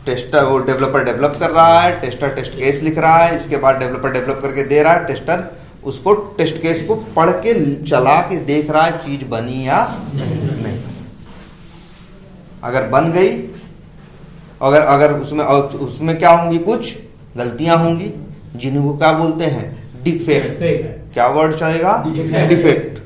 टेस्टर वो डेवलपर डेवलप कर रहा है, टेस्टर टेस्ट केस लिख रहा है, इसके बाद डेवलपर डेवलप करके दे रहा है, टेस्टर उसको टेस्ट केस को पढ़ के चला के देख रहा है चीज बनी या नहीं। अगर बन गई, अगर उसमें क्या होंगी, कुछ गलतियां होंगी जिन्हें वो क्या बोलते हैं, डिफेक्ट। क्या वर्ड चलेगा, डिफेक्ट।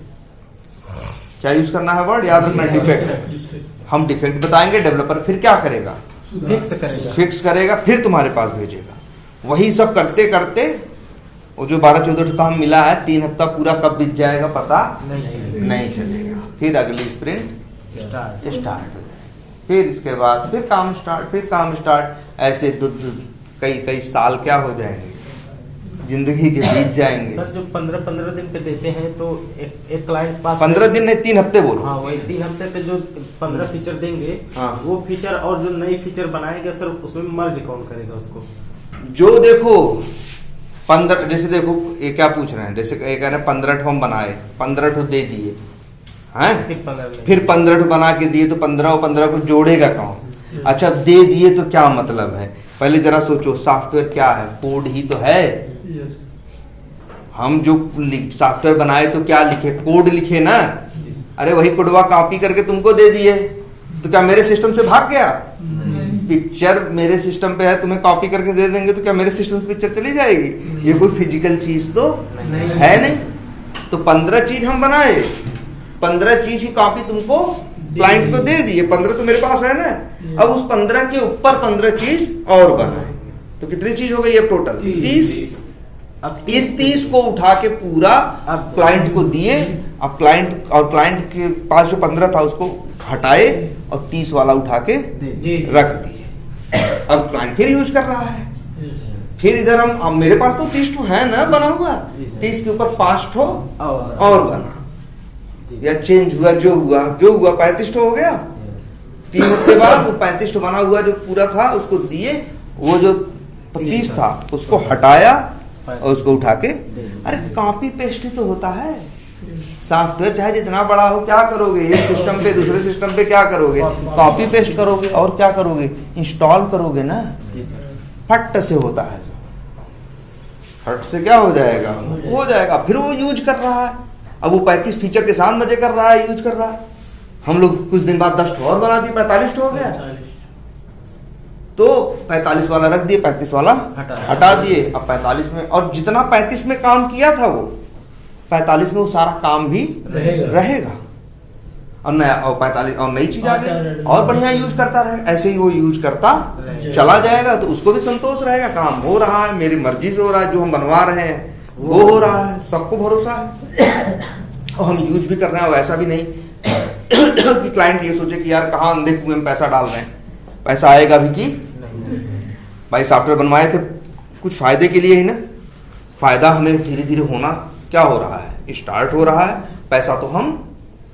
क्या यूज करना है वर्ड, याद रखना, डिफेक्ट। हम डिफेक्ट बताएंगे, डेवलपर फिर क्या करेगा, फिक्स करेगा, फिर तुम्हारे पास भेजेगा। वही सब करते करते वो जो 12-14 काम मिला है 3 हफ्ता पूरा कब बीत जाएगा पता नहीं चलेगा। फिर अगली स्प्रिंट स्टार्ट हो जाएगी, फिर इसके बाद फिर काम स्टार्ट, ऐसे कई साल क्या हो जाएंगे, जिंदगी के बीत जाएंगे। सर जो 15 दिन पे देते हैं तो एक क्लाइंट पास 15 दिन नहीं 3 हफ्ते बोलो, हाँ वही 3 हफ्ते पे जो 15 फीचर देंगे, हाँ। वो फीचर और जो नई फीचर बनाएगा सर उसमें मर्ज कौन करेगा उसको, जो देखो 15, जैसे देखो ये क्या पूछ रहे हैं, जैसे ये कह रहे हैं 15 ठो हम बनाए, 15 ठो दे दिए हैं, फिर 15 ठो बना के दिए तो 15 को जोड़ेगा कौन। अच्छा दे दिए तो क्या मतलब है, पहले जरा सोचो, सॉफ्टवेयर क्या है, कोड ही तो है। हम जो सॉफ्टवेयर बनाए तो क्या लिखे, कोड लिखे ना, अरे वही कोडवा कॉपी करके तुमको दे दिए तो क्या मेरे सिस्टम से भाग गया, पिक्चर मेरे सिस्टम पे है, तुम्हें कॉपी करके दे देंगे तो क्या मेरे सिस्टम से पिक्चर चली जाएगी, ये कोई फिजिकल चीज तो है नहीं। तो 15 चीज हम बनाए, 15 चीज की कॉपी तुमको क्लाइंट को दे दिए, 15 तो मेरे पास है ना, अब उस 15 के ऊपर 15 चीज और बनाए, तो कितनी चीज हो गई अब टोटल 30। अब इस 30 को उठा के पूरा क्लाइंट को दिए, अब क्लाइंट के पास जो 15 था उसको हटाए और 30 वाला उठा के रख दिए। अब क्लाइंट फिर यूज कर रहा है, फिर इधर हम, अब मेरे पास तो 30 ठो है ना बना हुआ, 30 के ऊपर 5 ठो और बना, या चेंज हुआ, जो हुआ 35 ठो हो गया। 3 हफ्ते बाद वो 35 ठो बना हुआ जो पूरा था उसको दिए, वो जो 30 था उसको हटाया और उसको उठा के, अरे कॉपी पेस्ट ही तो होता है सॉफ्टवेयर, चाहे जितना बड़ा हो, क्या करोगे, एक सिस्टम पे दूसरे सिस्टम पे क्या करोगे, कॉपी पेस्ट करोगे, और क्या करोगे, इंस्टॉल करोगे ना, फट से होता है, फट से क्या हो जाएगा, फिर वो यूज कर रहा है। अब वो 35 फीचर के साथ मजे कर रहा है, यूज कर रहा है। हम लोग कुछ दिन बाद 10 और बना दिए, 45 हो गया, तो 45 वाला रख दिए, 35 वाला हटा दिए। अब 45 में, और जितना 35 में काम किया था वो 45 में वो सारा काम भी रहेगा और नया, और 45 और नई चीज आ गई और बढ़िया यूज करता रहेगा, ऐसे ही वो यूज करता चला जाएगा, तो उसको भी संतोष रहेगा, काम हो रहा है, मेरी मर्जी से हो रहा है, जो हम बनवा रहे हैं वो हो रहा है, सबको भरोसा है और हम यूज भी कर रहे हैं। और ऐसा भी नहीं कि क्लाइंट ये सोचे कि यार कहाँ अंधे कुएं में पैसा डाल रहे हैं, पैसा आएगा भी कि भाई सॉफ्टवेयर बनवाए थे कुछ फायदे के लिए ही ना, फायदा हमें धीरे धीरे होना क्या हो रहा है, स्टार्ट हो रहा है, पैसा तो हम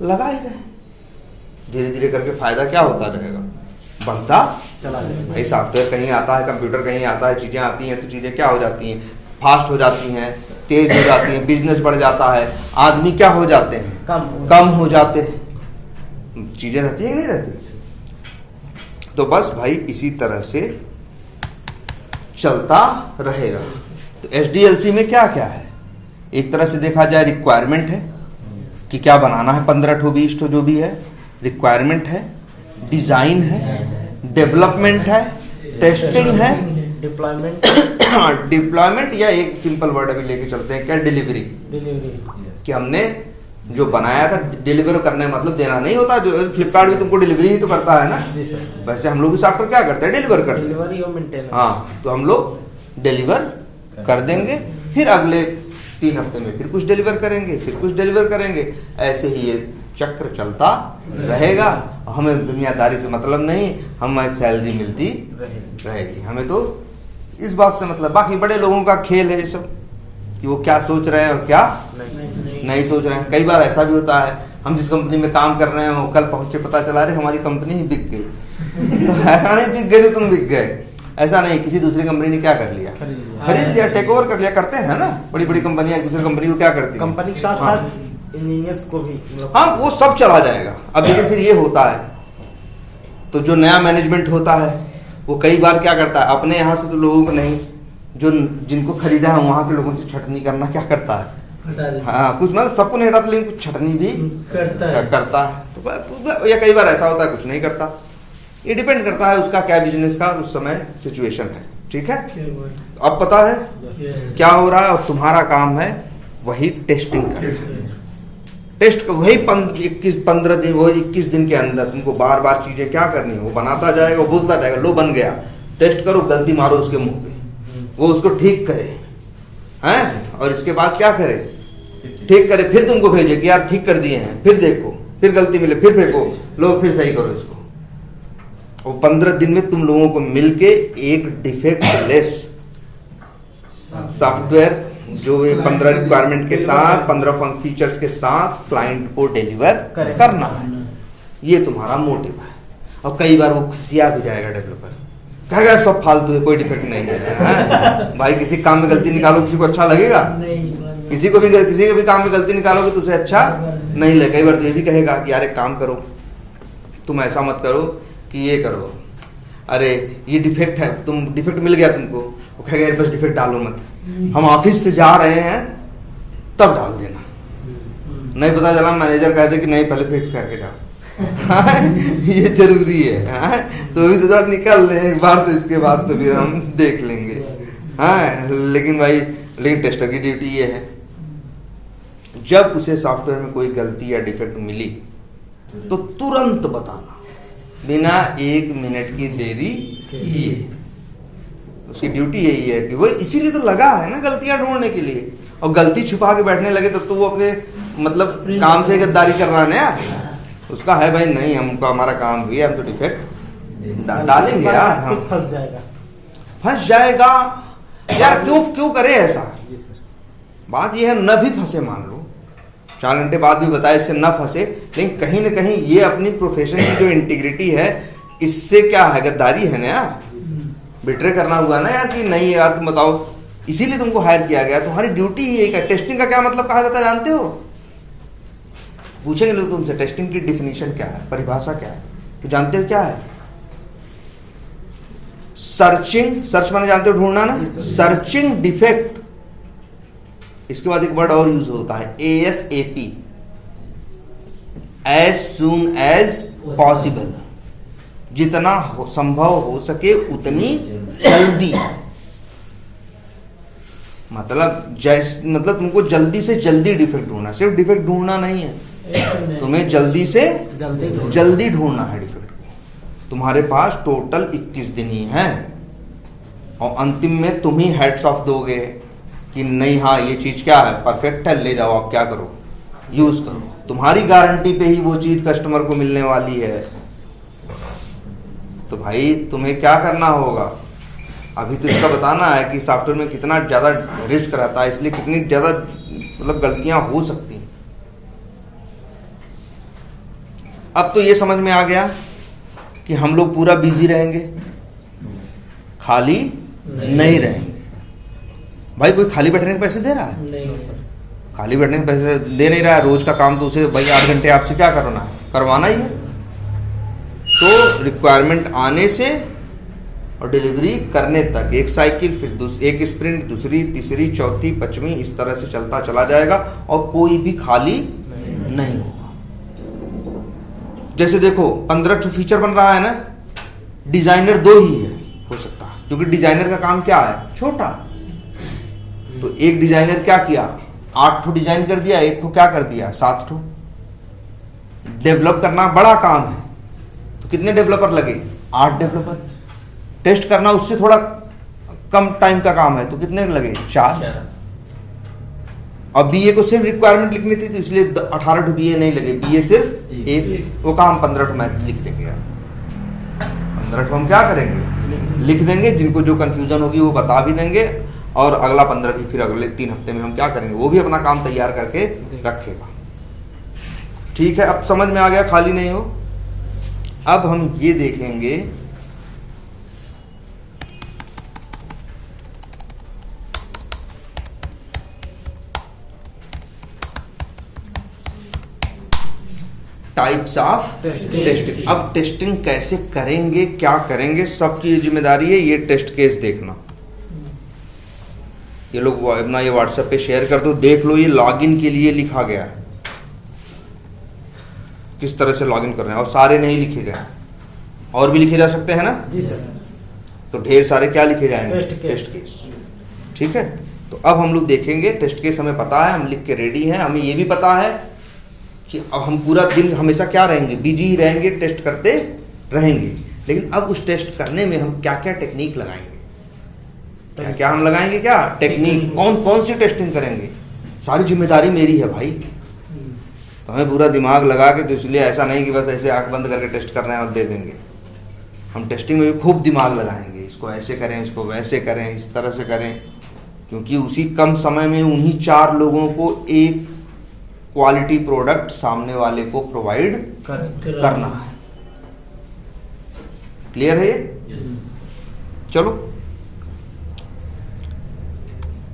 लगा ही रहे हैं, धीरे धीरे करके फायदा क्या होता रहेगा, बढ़ता चला जाएगा। भाई सॉफ्टवेयर कहीं आता है, कंप्यूटर कहीं आता है, चीजें आती हैं तो चीजें क्या हो जाती हैं, फास्ट हो जाती हैं, तेज हो जाती हैं, बिजनेस बढ़ जाता है, आदमी क्या हो जाते हैं, कम हो जाते हैं, चीजें रहती है नहीं रहती। तो बस भाई इसी तरह से चलता रहेगा। तो SDLC में क्या क्या है, एक तरह से देखा जाए रिक्वायरमेंट है कि क्या बनाना है, 15 ठो 20 ठो जो भी है, रिक्वायरमेंट है, डिजाइन है, डेवलपमेंट है, टेस्टिंग है, डिप्लॉयमेंट डिप्लॉयमेंट या एक सिंपल वर्ड अभी लेके चलते हैं, क्या, डिलीवरी। डिलीवरी कि हमने जो बनाया था डिलीवर करने मतलब देना नहीं होता, जो फ्लिपकार्ट भी तुमको डिलीवरी ही तो करता है ना, जी सर, वैसे हम लोग भी सॉफ्टवेयर क्या करते हैं, डिलीवर करते हैं। डिलीवरी और मेंटेनेंस। हाँ, तो हम लोग डिलीवर कर देंगे, फिर अगले 3 हफ्ते में फिर कुछ डिलीवर करेंगे, फिर कुछ डिलीवर करेंगे, ऐसे ही ये चक्र चलता रहेगा। हमें दुनियादारी से मतलब नहीं, हमें सैलरी मिलती रहेगी, हमें तो इस बात से मतलब। बाकी बड़े लोगों का खेल है ये सब, कि वो क्या सोच रहे हैं और क्या नहीं सोच रहे हैं। कई बार ऐसा भी होता है, हम जिस कंपनी में काम कर रहे हैं वो कल पहुंचे पता चला रहे हमारी कंपनी ही बिक गई। तो ऐसा नहीं बिक गई तो तुम बिक गए, ऐसा नहीं, किसी दूसरी कंपनी ने क्या कर लिया, खरीद लिया, टेक ओवर कर लिया। करते हैं ना बड़ी बड़ी कंपनियां एक दूसरी कंपनी को क्या करती है, कंपनी के साथ साथ इंजीनियर्स को भी, हाँ वो सब चला जाएगा। अब लेकिन फिर ये होता है, तो जो नया मैनेजमेंट होता है वो कई बार क्या करता है, अपने यहाँ से तो लोगों को नहीं, जो जिनको खरीदा है वहाँ के लोगों से छटनी करना क्या करता है, हटा दे। हाँ कुछ मतलब सबको नहीं हटाता लेकिन कुछ छटनी भी करता है। तो या कई बार ऐसा होता है कुछ नहीं करता। ये डिपेंड करता है उसका क्या बिजनेस का उस समय सिचुएशन है, ठीक है। अब पता है क्या हो रहा है, और तुम्हारा काम है वही टेस्टिंग करना। टेस्ट वही 15 दिन, वो 21 दिन के अंदर तुमको बार बार चीजें क्या करनी है, वो बनाता जाएगा, वो बोलता जाएगा, लो बन गया, टेस्ट करो, गलती मारो उसके मुंह पे, वो उसको ठीक करे, हैं, और इसके बाद क्या करे, ठीक करे, फिर तुमको भेजे कि यार ठीक कर दिए हैं, फिर देखो, फिर गलती मिले, फिर फेंको, लो फिर सही करो इसको। और 15 दिन में तुम लोगों को मिलके एक डिफेक्ट लेस सॉफ्टवेयर, जो ये 15 रिक्वायरमेंट के साथ, 15 फीचर्स के साथ क्लाइंट को डिलीवर करना है, ये तुम्हारा मोटिव है। और कई बार वो खुशिया भी जाएगा डेवलपर, कहेगा सब फालतू है, कोई डिफेक्ट नहीं है। भाई किसी काम में गलती निकालो, किसी को अच्छा लगेगा, किसी के भी काम में गलती निकालोगे तो उसे अच्छा नहीं लगेगा। कई बार तो ये भी कहेगा कि यार एक काम करो, तुम ऐसा मत करो कि ये करो, अरे ये डिफेक्ट है, तुम डिफेक्ट मिल गया तुमको, वो कहेगा यार बस डिफेक्ट डालो मत, हम ऑफिस से जा रहे हैं तब डाल देना। नहीं पता चला मैनेजर कहते कि नहीं पहले फिक्स करके जाओ। ये जरूरी है, तो इस तरह निकल लें एक बार, तो इसके बाद तो फिर हम देख लेंगे। हाँ लेकिन भाई, लेकिन टेस्टर की ड्यूटी ये है, जब उसे सॉफ्टवेयर में कोई गलती या डिफेक्ट मिली तो तुरंत बताना, बिना 1 मिनट की देरी किए। उसकी ड्यूटी यही है कि वो इसीलिए तो लगा है ना गलतियां ढूंढने के लिए, और गलती छुपा के बैठने लगे तो वो अपने मतलब काम से गद्दारी कर रहा है ना। उसका है भाई नहीं, हमको हमारा काम भी है, हम तो डिफेक्ट डालेंगे यार, हम फंस जाएगा यार, क्यों करे ऐसा। बात ये है, न भी फंसे, मान लो 4 घंटे बाद भी बताए इससे न फंसे, लेकिन कहीं ना कहीं ये अपनी प्रोफेशन की जो इंटीग्रिटी है, इससे क्या है, गद्दारी है ना यार, बिट्रे करना हुआ ना यार, कि नहीं यार तुम बताओ, इसीलिए तुमको हायर किया गया, तुम्हारी ड्यूटी ही यही है। टेस्टिंग का क्या मतलब कहा जाता है जानते हो, पूछेंगे लोग तुमसे टेस्टिंग की डिफिनीशन क्या है, परिभाषा क्या है, तो जानते हो क्या है, सर्चिंग, सर्च माने जानते हो ढूंढना ना, सर्चिंग डिफेक्ट, इसके बाद एक वर्ड और यूज होता है ASAP, as soon as possible, जितना संभव हो सके उतनी जल्दी। मतलब तुमको जल्दी से जल्दी डिफेक्ट ढूंढना, सिर्फ डिफेक्ट ढूंढना नहीं है, तुम्हें जल्दी से जल्दी ढूंढना है डिफेक्ट को। तुम्हारे पास टोटल 21 दिन ही हैं, और अंतिम में तुम ही हेड्स ऑफ दोगे कि नहीं हाँ ये चीज क्या है, परफेक्ट है, ले जाओ आप क्या करो, यूज करो, तुम्हारी गारंटी पे ही वो चीज कस्टमर को मिलने वाली है। तो भाई तुम्हें क्या करना होगा, अभी तो इसका बताना है कि सॉफ्टवेयर में कितना ज्यादा रिस्क रहता है, इसलिए कितनी ज्यादा मतलब गलतियां हो सकती हैं। अब तो ये समझ में आ गया कि हम लोग पूरा बिजी रहेंगे, खाली नहीं रहेंगे। भाई कोई खाली बैठने के पैसे दे रहा है? नहीं सर, खाली बैठने के पैसे दे नहीं रहा है, रोज का काम तो उसे भाई 8 घंटे आपसे क्या करना है, करवाना ही है। तो रिक्वायरमेंट आने से और डिलीवरी करने तक एक साइकिल, फिर एक स्प्रिंट, दूसरी, तीसरी, चौथी, 5वीं, इस तरह से चलता चला जाएगा और कोई भी खाली नहीं होगा। जैसे देखो 15 फीचर बन रहा है ना, डिजाइनर 2 ही है, हो सकता है क्योंकि डिजाइनर का काम क्या है, छोटा। तो एक डिजाइनर क्या किया, 8 ठो डिजाइन कर दिया, एक को क्या कर दिया, 7 ठो। डेवलप करना बड़ा काम है, तो कितने डेवलपर लगे, 8 डेवलपर। टेस्ट करना उससे थोड़ा कम टाइम का काम है, तो कितने लगे, 4। अब बीए को सिर्फ रिक्वायरमेंट लिखनी थी, तो इसलिए 18 ठो बीए नहीं लगे, बीए सिर्फ एक, वो काम 15 ठो मैथ लिख देंगे यार। 15 ठो हम क्या करेंगे, लिख देंगे, जिनको जो कंफ्यूजन होगी वो बता भी देंगे, और अगला 15 भी फिर अगले 3 हफ्ते में हम क्या करेंगे, वो भी अपना काम तैयार करके रखेगा। ठीक है, अब समझ में आ गया, खाली नहीं हो। अब हम ये देखेंगे टाइप्स ऑफ टेस्टिंग। अब टेस्टिंग कैसे करेंगे, क्या करेंगे, सबकी जिम्मेदारी है। ये टेस्ट केस देखना, ये लोग अपना ये व्हाट्सएप पे शेयर कर दो, देख लो। ये लॉगिन के लिए लिखा गया है, किस तरह से लॉगिन कर रहे हैं, और सारे नहीं लिखे गए, और भी लिखे जा सकते हैं ना जी सर। तो ढेर सारे क्या लिखे जाएंगे, टेस्ट केस। ठीक है, तो अब हम लोग देखेंगे टेस्ट केस, हमें पता है, हम लिख के रेडी हैं। हमें ये भी पता है कि अब हम पूरा दिन हमेशा क्या रहेंगे, बिजी ही रहेंगे, टेस्ट करते रहेंगे। लेकिन अब उस टेस्ट करने में हम क्या क्या टेक्निक लगाएंगे, क्या क्या हम लगाएंगे, क्या टेक्निक, कौन कौन सी टेस्टिंग करेंगे, सारी जिम्मेदारी मेरी है भाई। तो हमें पूरा दिमाग लगा के, तो इसलिए ऐसा नहीं कि बस ऐसे आंख बंद करके टेस्ट कर रहे हैं और दे देंगे। हम टेस्टिंग में भी खूब दिमाग लगाएंगे, इसको ऐसे करें, इसको वैसे करें, इस तरह से करें, क्योंकि उसी कम समय में उन्हीं 4 लोगों को एक क्वालिटी प्रोडक्ट सामने वाले को प्रोवाइड करना है। क्लियर है ये? चलो